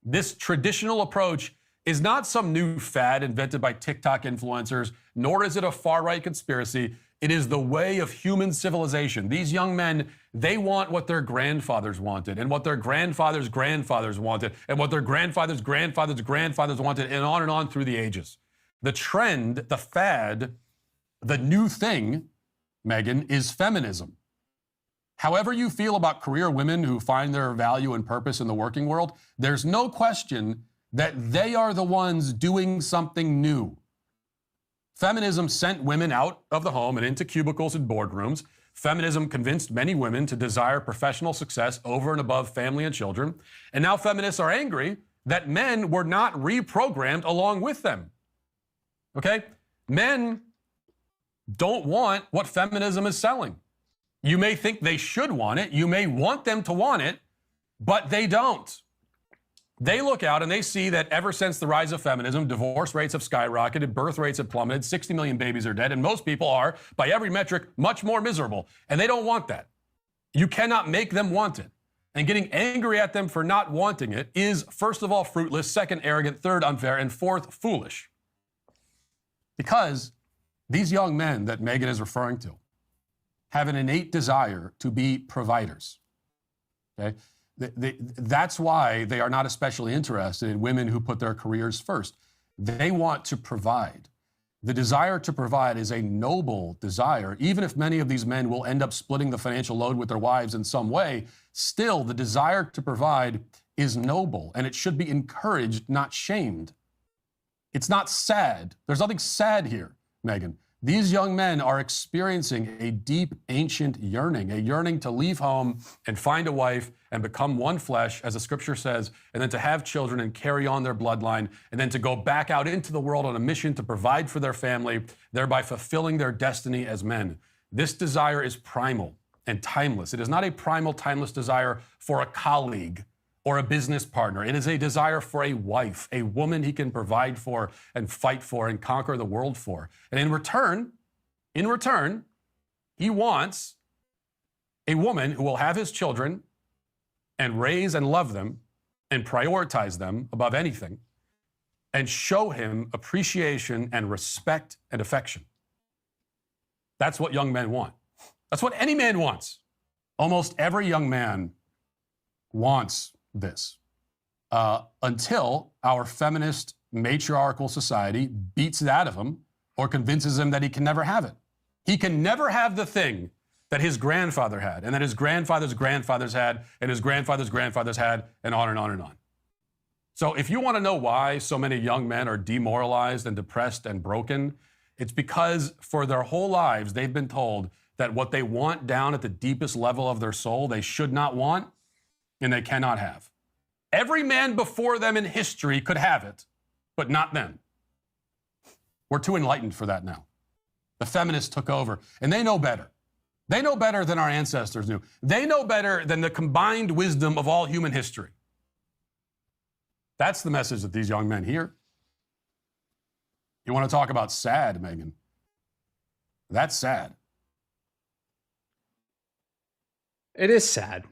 This traditional approach is not some new fad invented by TikTok influencers, nor is it a far-right conspiracy. It is the way of human civilization. These young men, they want what their grandfathers wanted, and what their grandfathers' grandfathers wanted, and what their grandfathers' grandfathers' grandfathers wanted, and on through the ages. The trend, the fad, the new thing, Megyn, is feminism. However you feel about career women who find their value and purpose in the working world, there's no question that they are the ones doing something new. Feminism sent women out of the home and into cubicles and boardrooms. Feminism convinced many women to desire professional success over and above family and children. And now feminists are angry that men were not reprogrammed along with them. Okay? Men don't want what feminism is selling. You may think they should want it. You may want them to want it, but they don't. They look out and they see that ever since the rise of feminism, divorce rates have skyrocketed, birth rates have plummeted, 60 million babies are dead, and most people are, by every metric, much more miserable. And they don't want that. You cannot make them want it. And getting angry at them for not wanting it is, first of all, fruitless, second, arrogant, third, unfair, and fourth, foolish. Because these young men that Megyn is referring to have an innate desire to be providers. Okay? That's why they are not especially interested in women who put their careers first. They want to provide. The desire to provide is a noble desire. Even if many of these men will end up splitting the financial load with their wives in some way, still the desire to provide is noble, and it should be encouraged, not shamed. It's not sad. There's nothing sad here, Megyn. These young men are experiencing a deep, ancient yearning, a yearning to leave home and find a wife and become one flesh, as the scripture says, and then to have children and carry on their bloodline, and then to go back out into the world on a mission to provide for their family, thereby fulfilling their destiny as men. This desire is primal and timeless. It is not a primal, timeless desire for a colleague or a business partner. It is a desire for a wife, a woman he can provide for and fight for and conquer the world for. And in return, he wants a woman who will have his children and raise and love them and prioritize them above anything and show him appreciation and respect and affection. That's what young men want. That's what any man wants. Almost every young man wants this until our feminist matriarchal society beats it out of him or convinces him that he can never have it. He can never have the thing that his grandfather had, and that his grandfather's grandfathers had, and his grandfather's grandfathers had, and on and on and on. So if you want to know why so many young men are demoralized and depressed and broken, it's because for their whole lives, they've been told that what they want down at the deepest level of their soul, they should not want and they cannot have. Every man before them in history could have it, but not them. We're too enlightened for that now. The feminists took over, and they know better. They know better than our ancestors knew. They know better than the combined wisdom of all human history. That's the message that these young men hear. You want to talk about sad, Megyn? That's sad. It is sad.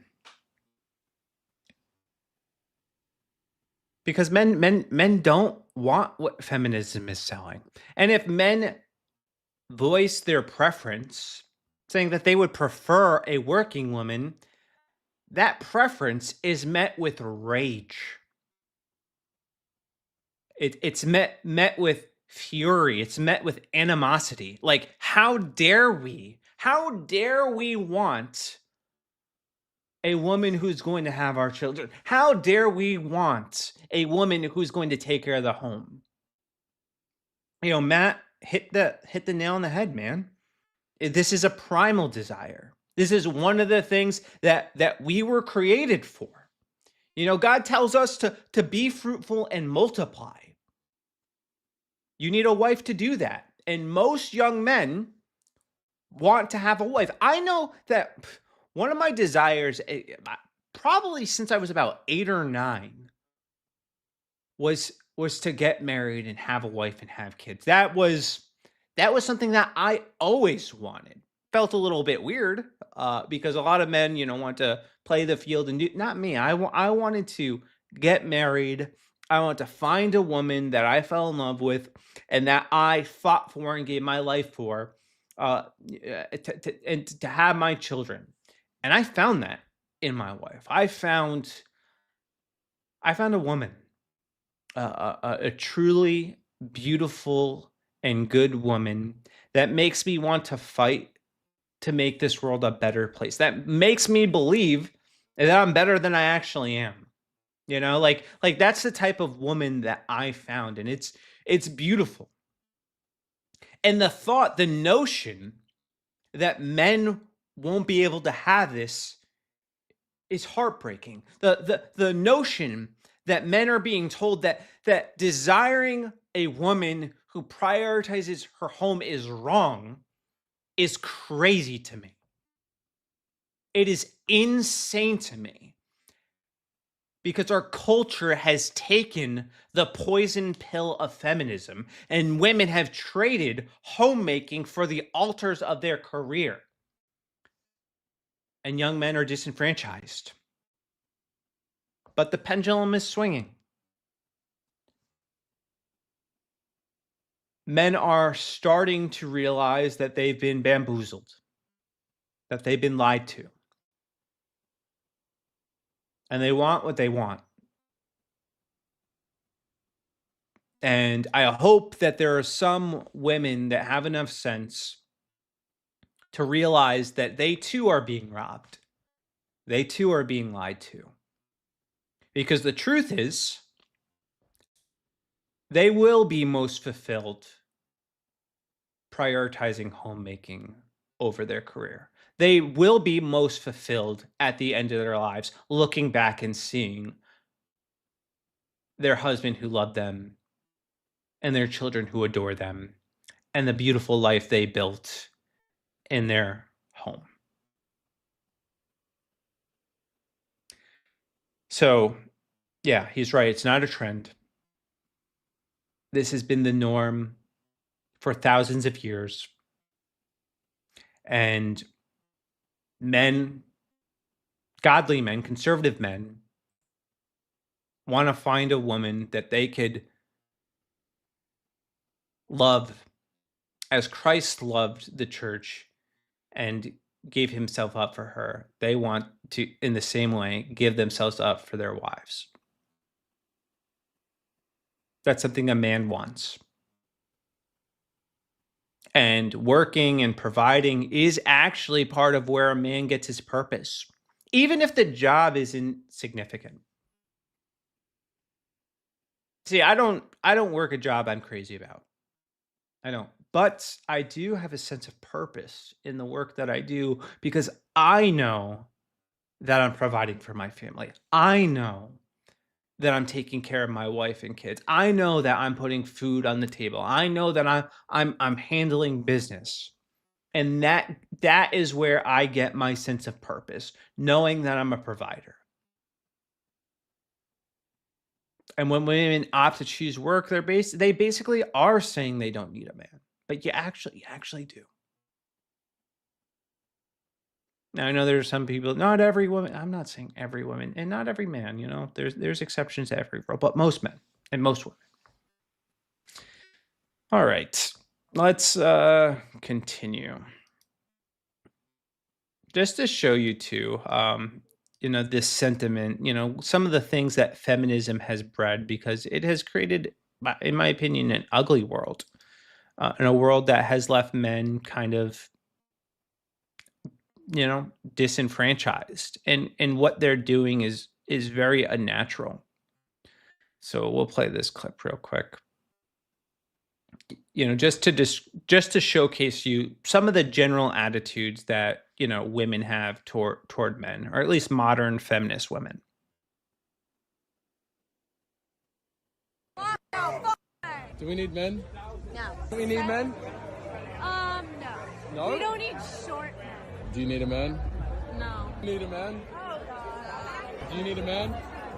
Because men don't want what feminism is selling. And if men voice their preference, saying that they would prefer a working woman, that preference is met with rage. It's met with fury. It's met with animosity. Like, how dare we? How dare we want a woman who's going to have our children? How dare we want a woman who's going to take care of the home? You know, Matt hit the nail on the head, man. This is a primal desire. This is one of the things that we were created for. You know, God tells us to be fruitful and multiply. You need a wife to do that. And most young men want to have a wife. I know that one of my desires, probably since I was about 8 or 9, was to get married and have a wife and have kids. That was something that I always wanted. Felt a little bit weird because a lot of men, you know, want to play the field and do. Not me. I wanted to get married. I want to find a woman that I fell in love with and that I fought for and gave my life for, and to have my children. And I found that in my wife. I found a woman, a truly beautiful and good woman that makes me want to fight to make this world a better place. That makes me believe that I'm better than I actually am. You know, like that's the type of woman that I found, and it's beautiful. And the notion that men won't be able to have this is heartbreaking. The notion that men are being told that desiring a woman who prioritizes her home is wrong is crazy to me. It is insane to me. Because our culture has taken the poison pill of feminism, and women have traded homemaking for the altars of their career. And young men are disenfranchised. But the pendulum is swinging. Men are starting to realize that they've been bamboozled, that they've been lied to. And they want what they want. And I hope that there are some women that have enough sense to realize that they too are being robbed. They too are being lied to. Because the truth is, they will be most fulfilled prioritizing homemaking over their career. They will be most fulfilled at the end of their lives, looking back and seeing their husband who loved them and their children who adore them and the beautiful life they built in their home. So, yeah, he's right. It's not a trend. This has been the norm for thousands of years. And men, godly men, conservative men, want to find a woman that they could love as Christ loved the church and gave himself up for her. They want to, in the same way, give themselves up for their wives. That's something a man wants. And working and providing is actually part of where a man gets his purpose, even if the job isn't significant. See, I don't work a job I'm crazy about. I don't. But I do have a sense of purpose in the work that I do because I know that I'm providing for my family. I know that I'm taking care of my wife and kids. I know that I'm putting food on the table. I know that I'm handling business. And that is where I get my sense of purpose, knowing that I'm a provider. And when women opt to choose work, they basically are saying they don't need a man. But you actually do. Now I know there's some people, not every woman, I'm not saying every woman, and not every man, there's exceptions to every rule, but most men and most women. All right. Let's continue. Just to show you too, this sentiment, some of the things that feminism has bred because it has created, in my opinion, an ugly world. In a world that has left men kind of, disenfranchised, and what they're doing is very unnatural. So we'll play this clip real quick. Just to showcase you some of the general attitudes that women have toward men, or at least modern feminist women. Do we need men? No. Do we need men? No. No? We don't need short men. Do you need a man? No. Do you need a man? Oh, God. Do you need a man?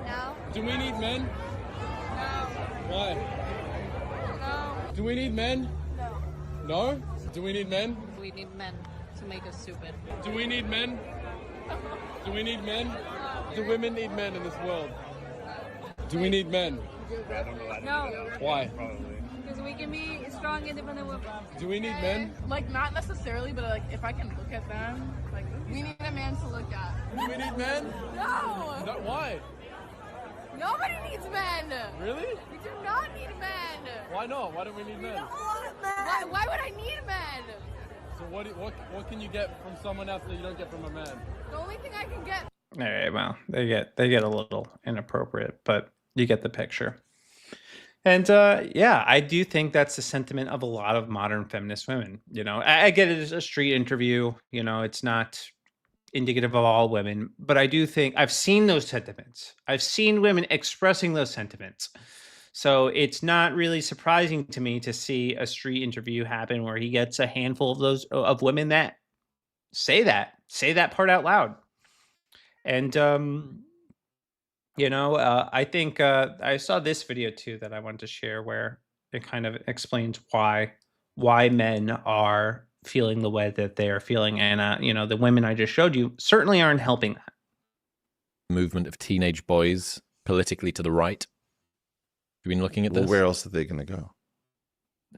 No. Do we need men? No. Why? No. Do we need men? No. No? Do we need men? We need men to make us stupid. Do we need men? Do we need men? Do women need men in this world? Do we need men? No. Why? Because we can be strong, independent women. Do we need men? Like, not necessarily, but like, if I can look at them, like, we need a man to look at. Do we need men? No! No, why? Nobody needs men! Really? We do not need men! Why not? Why don't we need men? Why would I need men? So what can you get from someone else that you don't get from a man? The only thing I can get. All right, well, they get a little inappropriate, but you get the picture. And I do think that's the sentiment of a lot of modern feminist women. I get it as a street interview. It's not indicative of all women, but I do think I've seen those sentiments. I've seen women expressing those sentiments. So it's not really surprising to me to see a street interview happen where he gets a handful of those of women that say that part out loud. And I think I saw this video too that I wanted to share where it kind of explains why men are feeling the way that they are feeling, and the women I just showed you certainly aren't helping that. Movement of teenage boys politically to the right. Have you been looking at this? Well, where else are they going to go?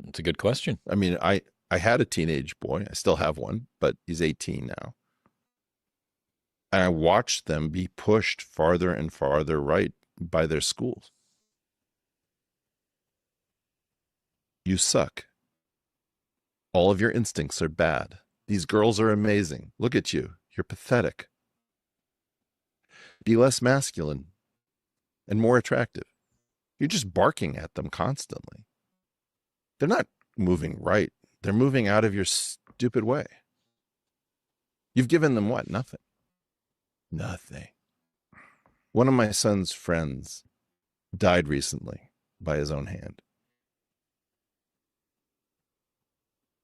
It's a good question. I mean, I had a teenage boy. I still have one, but he's 18 now. And I watched them be pushed farther and farther right by their schools. You suck. All of your instincts are bad. These girls are amazing. Look at you. You're pathetic. Be less masculine and more attractive. You're just barking at them constantly. They're not moving right. They're moving out of your stupid way. You've given them what? Nothing. Nothing. One of my son's friends died recently by his own hand.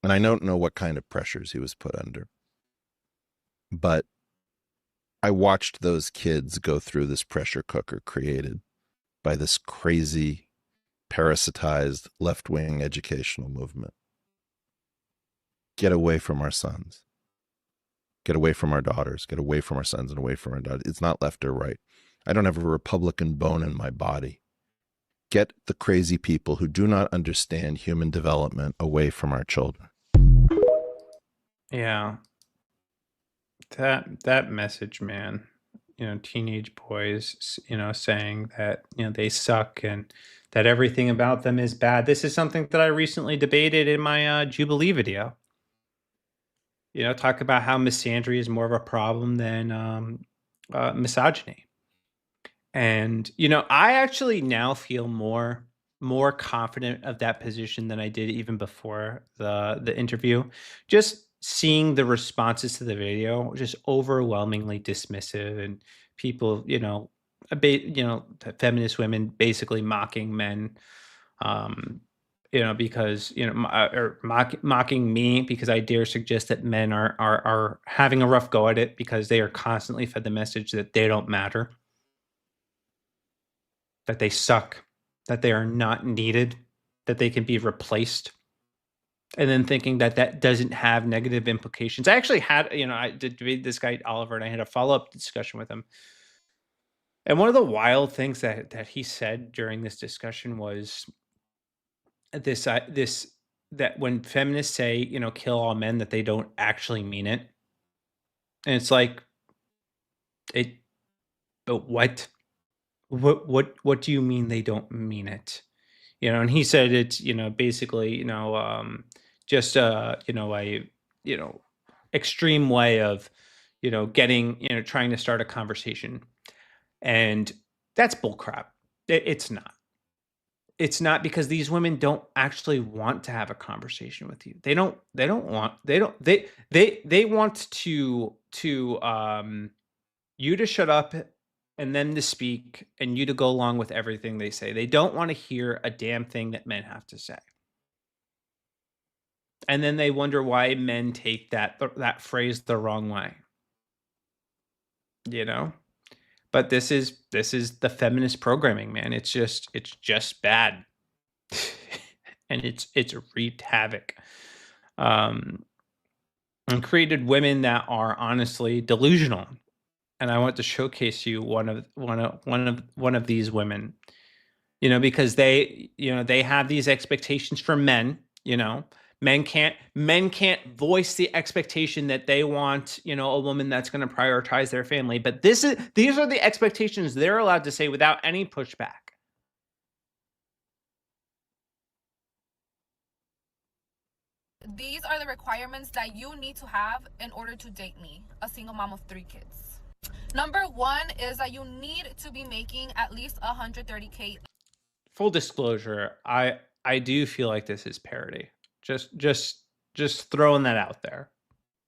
And I don't know what kind of pressures he was put under. But I watched those kids go through this pressure cooker created by this crazy, parasitized, left-wing educational movement. Get away from our sons. Get away from our daughters. Get away from our sons and away from our daughters. It's not left or right. I don't have a Republican bone in my body. Get the crazy people who do not understand human development away from our children. Yeah. That message, man. Teenage boys, saying that, they suck and that everything about them is bad. This is something that I recently debated in my Jubilee video. Talk about how misandry is more of a problem than misogyny. And, I actually now feel more more confident of that position than I did even before the interview. Just seeing the responses to the video were just overwhelmingly dismissive, and people, feminist women basically mocking men, um, because or mocking me because I dare suggest that men are having a rough go at it because they are constantly fed the message that they don't matter, that they suck, that they are not needed, that they can be replaced, and then thinking that that doesn't have negative implications. I actually had, I did read this guy Oliver, and I had a follow up discussion with him. And one of the wild things that he said during this discussion was this that when feminists say, kill all men, that they don't actually mean it. And it's like, it, but what? What do you mean they don't mean it? And he said it's, basically, just a, extreme way of, getting, trying to start a conversation. And that's bullcrap. It's not. It's not, because these women don't actually want to have a conversation with you. They want to you to shut up and them to speak and you to go along with everything they say. They don't want to hear a damn thing that men have to say. And then they wonder why men take that phrase the wrong way. But this is the feminist programming, man. It's just bad. And it's wreaked havoc. And created women that are honestly delusional. And I want to showcase you one of these women, because they have these expectations for men. Men can't voice the expectation that they want, a woman that's going to prioritize their family. But these are the expectations they're allowed to say without any pushback. These are the requirements that you need to have in order to date me, a single mom of 3 kids. Number 1 is that you need to be making at least $130K. Full disclosure, I do feel like this is parody. Just throwing that out there.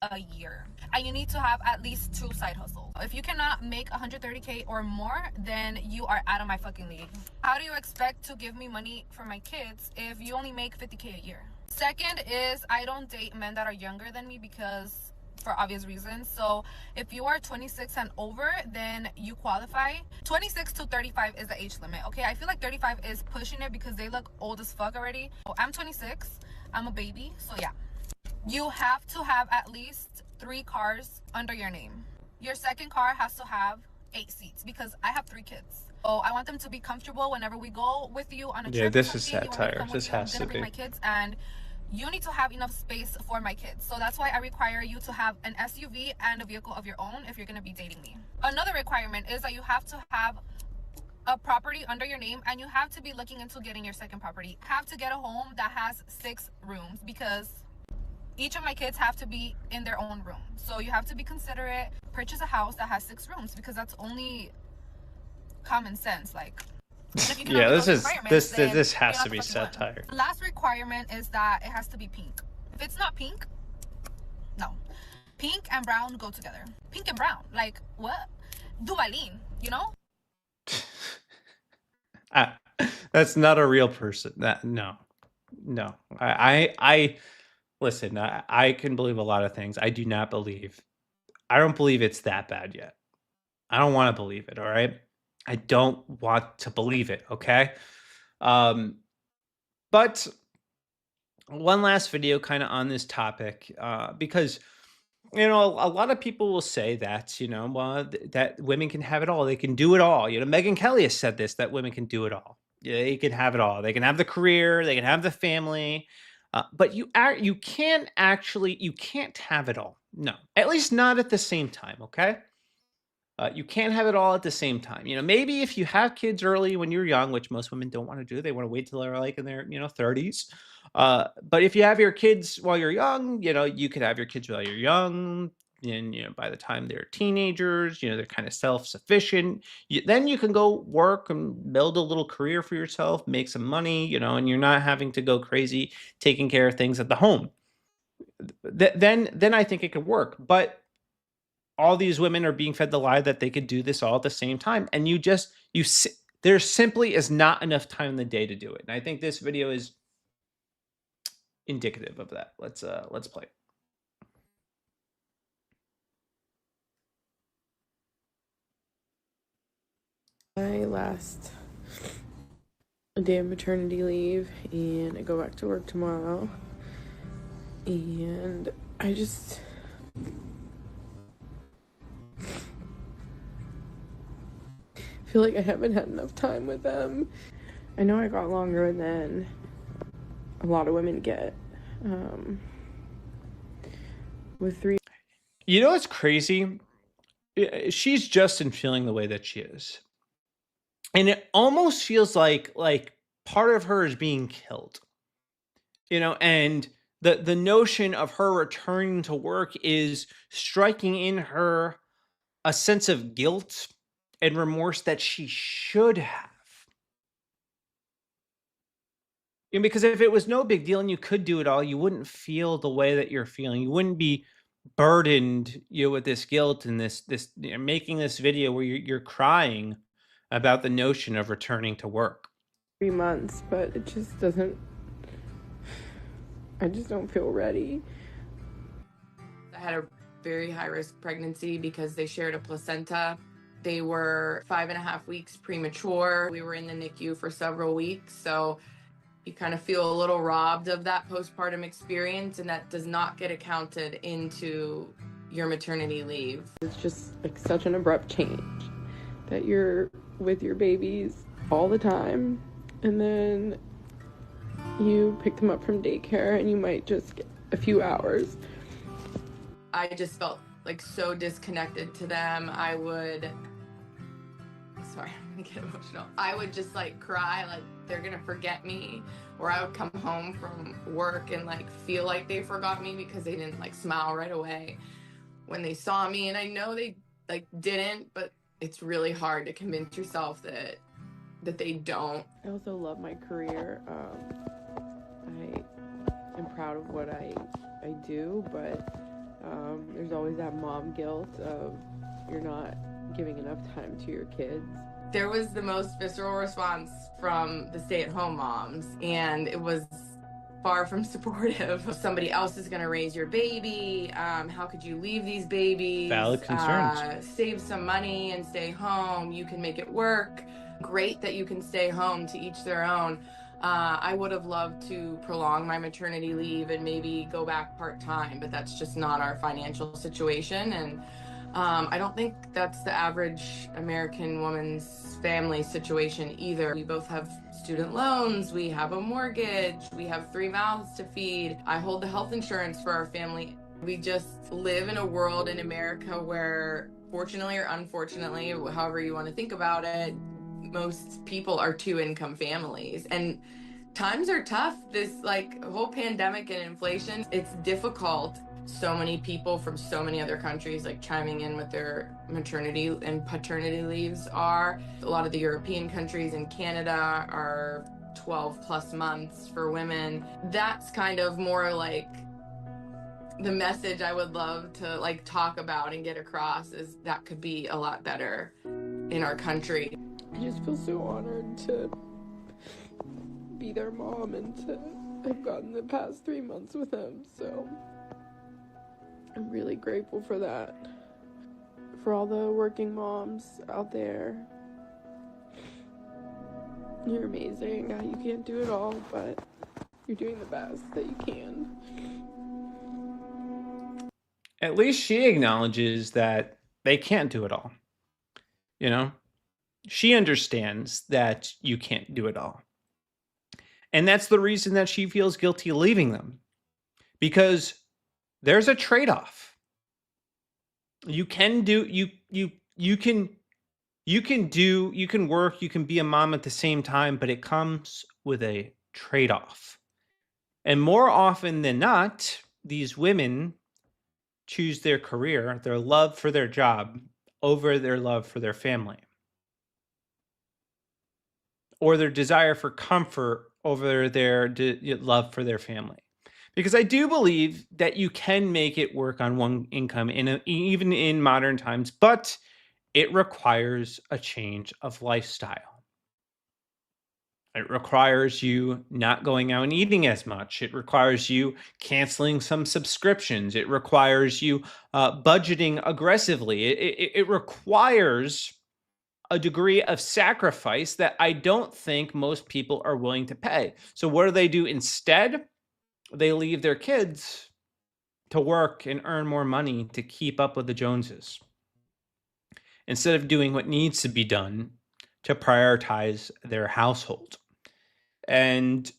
A year. And you need to have at least 2 side hustles. If you cannot make $130K or more, then you are out of my fucking league. How do you expect to give me money for my kids if you only make $50K a year? Second is I don't date men that are younger than me because for obvious reasons. So if you are 26 and over, then you qualify. 26 to 35 is the age limit. Okay, I feel like 35 is pushing it because they look old as fuck already. I'm 26. I'm a baby. So yeah, you have to have at least 3 cars under your name. Your second car has to have 8 seats because I have 3 kids. So I want them to be comfortable whenever we go with you on a trip. Yeah, this is satire. This has to be. My kids, and you need to have enough space for my kids. So that's why I require you to have an SUV and a vehicle of your own if you're going to be dating me. Another requirement is that you have to have a property under your name, and you have to be looking into getting your second property. You have to get a home that has 6 rooms because each of my kids have to be in their own room. So you have to be considerate. Purchase a house that has 6 rooms because that's only common sense. Like, yeah, this has to be satire. The last requirement is that it has to be pink. If it's not pink, no. Pink and brown go together. Pink and brown, like what? Duvalin, That's not a real person. No. I listen. I can believe a lot of things. I don't believe it's that bad yet. I don't want to believe it. All right. I don't want to believe it, okay? But one last video kind of on this topic, because, a lot of people will say that, that women can have it all. They can do it all. Megyn Kelly has said this, that women can do it all. Yeah, they can have it all. They can have the career. They can have the family. But you can't have it all. No, at least not at the same time, okay? You can't have it all at the same time. Maybe if you have kids early when you're young, which most women don't want to do, they want to wait till they're like in their 30s. But if you have your kids while you're young, you could have your kids while you're young. And, by the time they're teenagers, they're kind of self-sufficient. Then you can go work and build a little career for yourself, make some money, and you're not having to go crazy taking care of things at the home. Then I think it could work. But all these women are being fed the lie that they could do this all at the same time. And there simply is not enough time in the day to do it. And I think this video is indicative of that. Let's play. My last day of maternity leave, and I go back to work tomorrow, and I just feel like I haven't had enough time with them. I know I got longer than a lot of women get with 3. It's crazy. She's just in feeling the way that she is. And it almost feels like part of her is being killed. And the notion of her returning to work is striking in her a sense of guilt and remorse that she should have. Because if it was no big deal and you could do it all, you wouldn't feel the way that you're feeling. You wouldn't be burdened with this guilt and this making this video where you're crying about the notion of returning to work. 3 months, but it just doesn't, I just don't feel ready. I had a very high risk pregnancy because they shared a placenta. They were 5.5 weeks premature. We were in the NICU for several weeks, so you kind of feel a little robbed of that postpartum experience, and that does not get accounted into your maternity leave. It's just like such an abrupt change that you're with your babies all the time, and then you pick them up from daycare and you might just get a few hours. I just felt like so disconnected to them. Sorry, I'm gonna get emotional. I would just like cry, like they're gonna forget me, or I would come home from work and like feel like they forgot me because they didn't like smile right away when they saw me. And I know they like didn't, but it's really hard to convince yourself that they don't. I also love my career. I am proud of what I do, but there's always that mom guilt of you're not giving enough time to your kids. There was the most visceral response from the stay-at-home moms, and it was far from supportive. Somebody else is going to raise your baby. How could you leave these babies? Valid concerns. Save some money and stay home. You can make it work. Great that you can stay home, to each their own. I would have loved to prolong my maternity leave and maybe go back part-time, but that's just not our financial situation. And I don't think that's the average American woman's family situation either. We both have student loans, we have a mortgage, we have 3 mouths to feed. I hold the health insurance for our family. We just live in a world in America where, fortunately or unfortunately, however you want to think about it, most people are 2-income families. And times are tough. This whole pandemic and inflation, it's difficult. So many people from so many other countries chiming in with their maternity and paternity leaves are. A lot of the European countries and Canada are 12 plus months for women. That's kind of more the message I would love to talk about and get across, is that could be a lot better in our country. I just feel so honored to be their mom and to have gotten the past 3 months with them. So I'm really grateful for that. For all the working moms out there, you're amazing. You can't do it all, but you're doing the best that you can. At least she acknowledges that they can't do it all. She understands that you can't do it all. And that's the reason that she feels guilty leaving them. Because there's a trade-off. You can work, you can be a mom at the same time, but it comes with a trade-off. And more often than not, these women choose their career, their love for their job, over their love for their family, or their desire for comfort over their love for their family. Because I do believe that you can make it work on one income even in modern times, but it requires a change of lifestyle. It requires you not going out and eating as much. It requires you canceling some subscriptions. It requires you budgeting aggressively. It requires a degree of sacrifice that I don't think most people are willing to pay. So what do they do instead? They leave their kids to work and earn more money to keep up with the Joneses, instead of doing what needs to be done to prioritize their household. And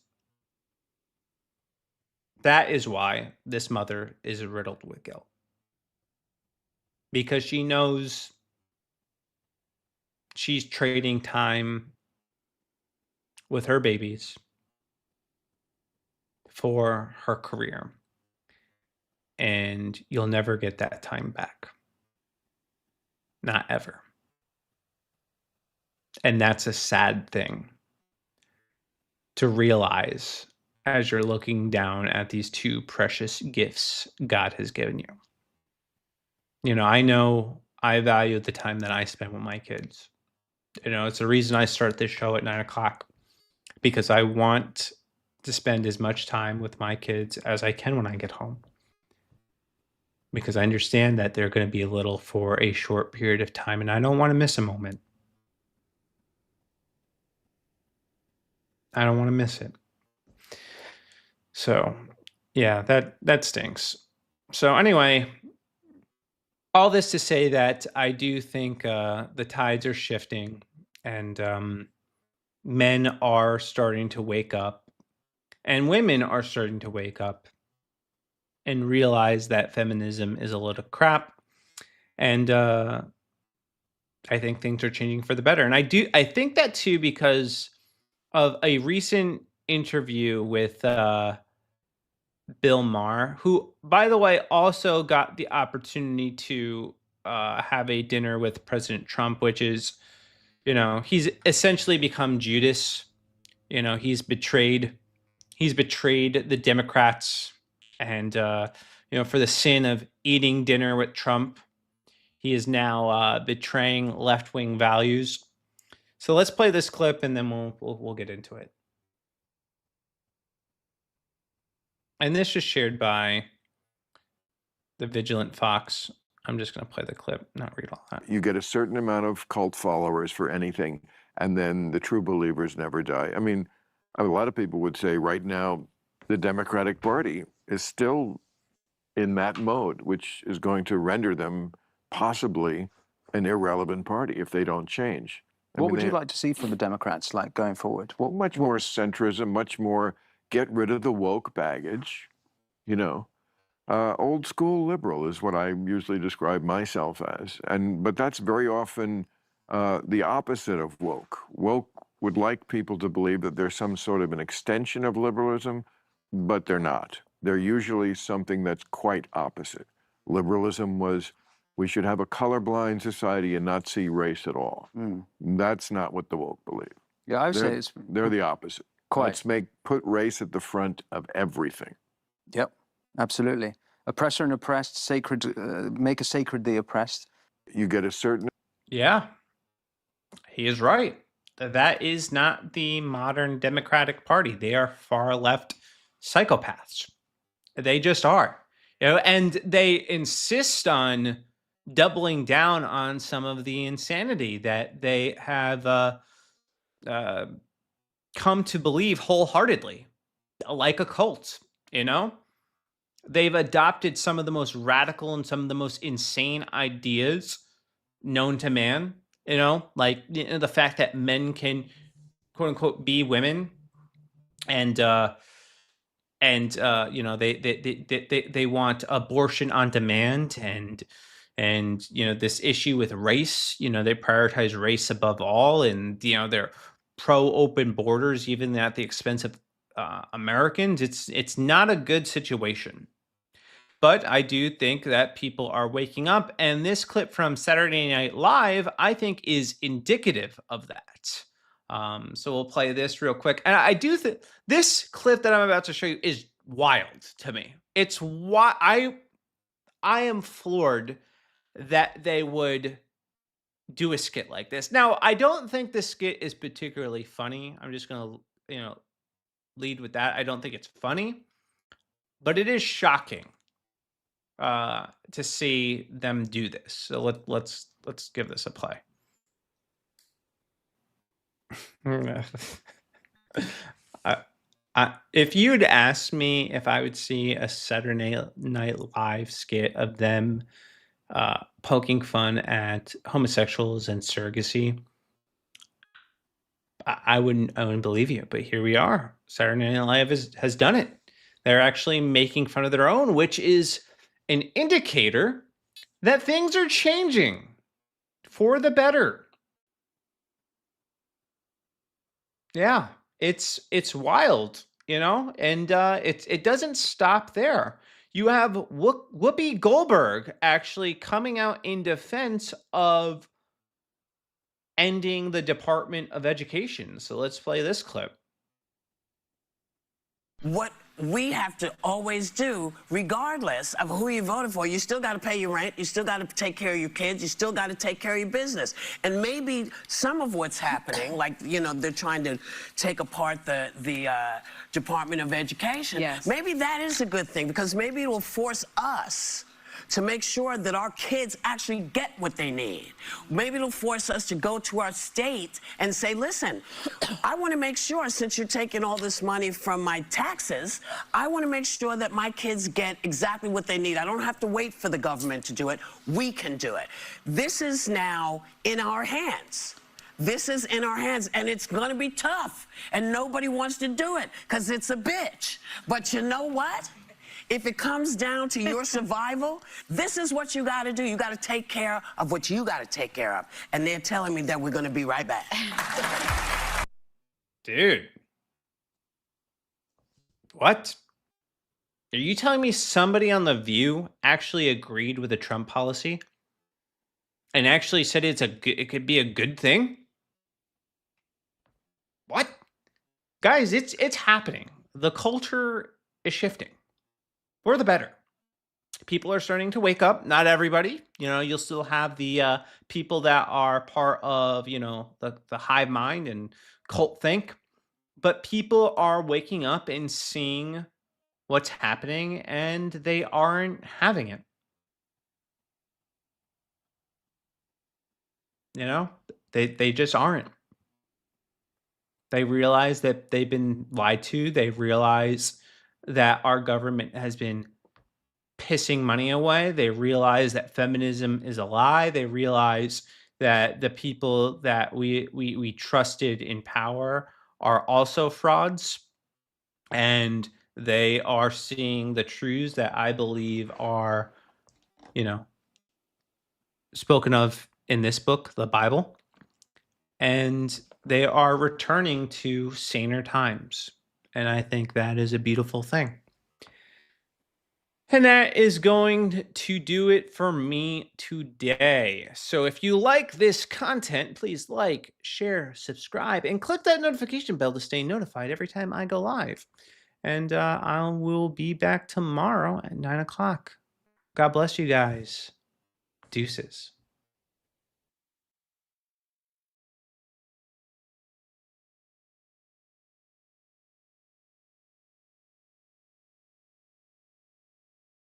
that is why this mother is riddled with guilt. Because she knows she's trading time with her babies for her career. And you'll never get that time back. Not ever. And that's a sad thing to realize as you're looking down at these two precious gifts God has given you. You know I value the time that I spend with my kids. It's the reason I start this show at 9:00, because I want to spend as much time with my kids as I can when I get home. Because I understand that they're going to be little for a short period of time, and I don't want to miss a moment. I don't want to miss it. So, yeah, that stinks. So anyway, all this to say that I do think the tides are shifting, and men are starting to wake up, and women are starting to wake up and realize that feminism is a load of crap. And I think things are changing for the better. And I think that too, because of a recent interview with Bill Maher, who, by the way, also got the opportunity to have a dinner with President Trump, which is, he's essentially become Judas. He's betrayed the Democrats, and for the sin of eating dinner with Trump, he is now betraying left-wing values. So let's play this clip, and then we'll get into it. And this is shared by the Vigilant Fox. I'm just going to play the clip, not read all that. You get a certain amount of cult followers for anything, and then the true believers never die. I mean, a lot of people would say right now the Democratic Party is still in that mode, which is going to render them possibly an irrelevant party if they don't change. What would you like to see from the Democrats, like, going forward? Much more centrism, much more get rid of the woke baggage, old school liberal is what I usually describe myself as. But that's very often the opposite of woke. Woke would like people to believe that there's some sort of an extension of liberalism, but they're not. They're usually something that's quite opposite. Liberalism was, we should have a colorblind society and not see race at all. That's not what the woke believe. Yeah, I would say they're the opposite. Quite. Let's put race at the front of everything. Yep, absolutely. Oppressor and oppressed, sacred, make a sacred the oppressed. You get a certain... Yeah, he is right. That is not the modern Democratic Party. They are far left psychopaths. They just are. And they insist on doubling down on some of the insanity that they have come to believe wholeheartedly, like a cult. They've adopted some of the most radical and some of the most insane ideas known to man. Like the fact that men can, quote unquote, be women, and they want abortion on demand, and this issue with race. They prioritize race above all, and they're pro open borders even at the expense of Americans. It's not a good situation. But I do think that people are waking up. And this clip from Saturday Night Live, I think, is indicative of that. So we'll play this real quick. And I do think this clip that I'm about to show you is wild to me. It's why I am floored that they would do a skit like this. Now, I don't think the skit is particularly funny. I'm just going to, lead with that. I don't think it's funny, but it is shocking to see them do this. So let's give this a play. If you'd asked me if I would see a Saturday Night Live skit of them poking fun at homosexuals and surrogacy, I wouldn't believe you. But here we are. Saturday Night Live has done it. They're actually making fun of their own, which is an indicator that things are changing for the better. Yeah, it's wild, and it doesn't stop there. You have Whoopi Goldberg actually coming out in defense of ending the Department of Education. So let's play this clip. What we have to always do, regardless of who you voted for, you still got to pay your rent, you still got to take care of your kids, you still got to take care of your business. And maybe some of what's happening, like, they're trying to take apart the Department of Education. Yes. Maybe that is a good thing, because maybe it will force us to make sure that our kids actually get what they need. Maybe it'll force us to go to our state and say, listen, I want to make sure, since you're taking all this money from my taxes, I want to make sure that my kids get exactly what they need. I don't have to wait for the government to do it. We can do it. This is now in our hands. This is in our hands, and it's going to be tough, and nobody wants to do it because it's a bitch. But you know what? If it comes down to your survival, this is what you got to do. You got to take care of what you got to take care of. And they're telling me that we're going to be right back. Dude. What? Are you telling me somebody on The View actually agreed with the Trump policy and actually said it could be a good thing? What? Guys, it's happening. The culture is shifting. For the better. People are starting to wake up. Not everybody. You'll still have the people that are part of, the hive mind and cult think. But people are waking up and seeing what's happening, and they aren't having it. They just aren't. They realize that they've been lied to. They realize that our government has been pissing money away. They realize that feminism is a lie. They realize that the people that we trusted in power are also frauds. And they are seeing the truths that I believe are, spoken of in this book, the Bible. And they are returning to saner times. And I think that is a beautiful thing. And that is going to do it for me today. So if you like this content, please like, share, subscribe, and click that notification bell to stay notified every time I go live. And I will be back tomorrow at 9 o'clock. God bless you guys. Deuces.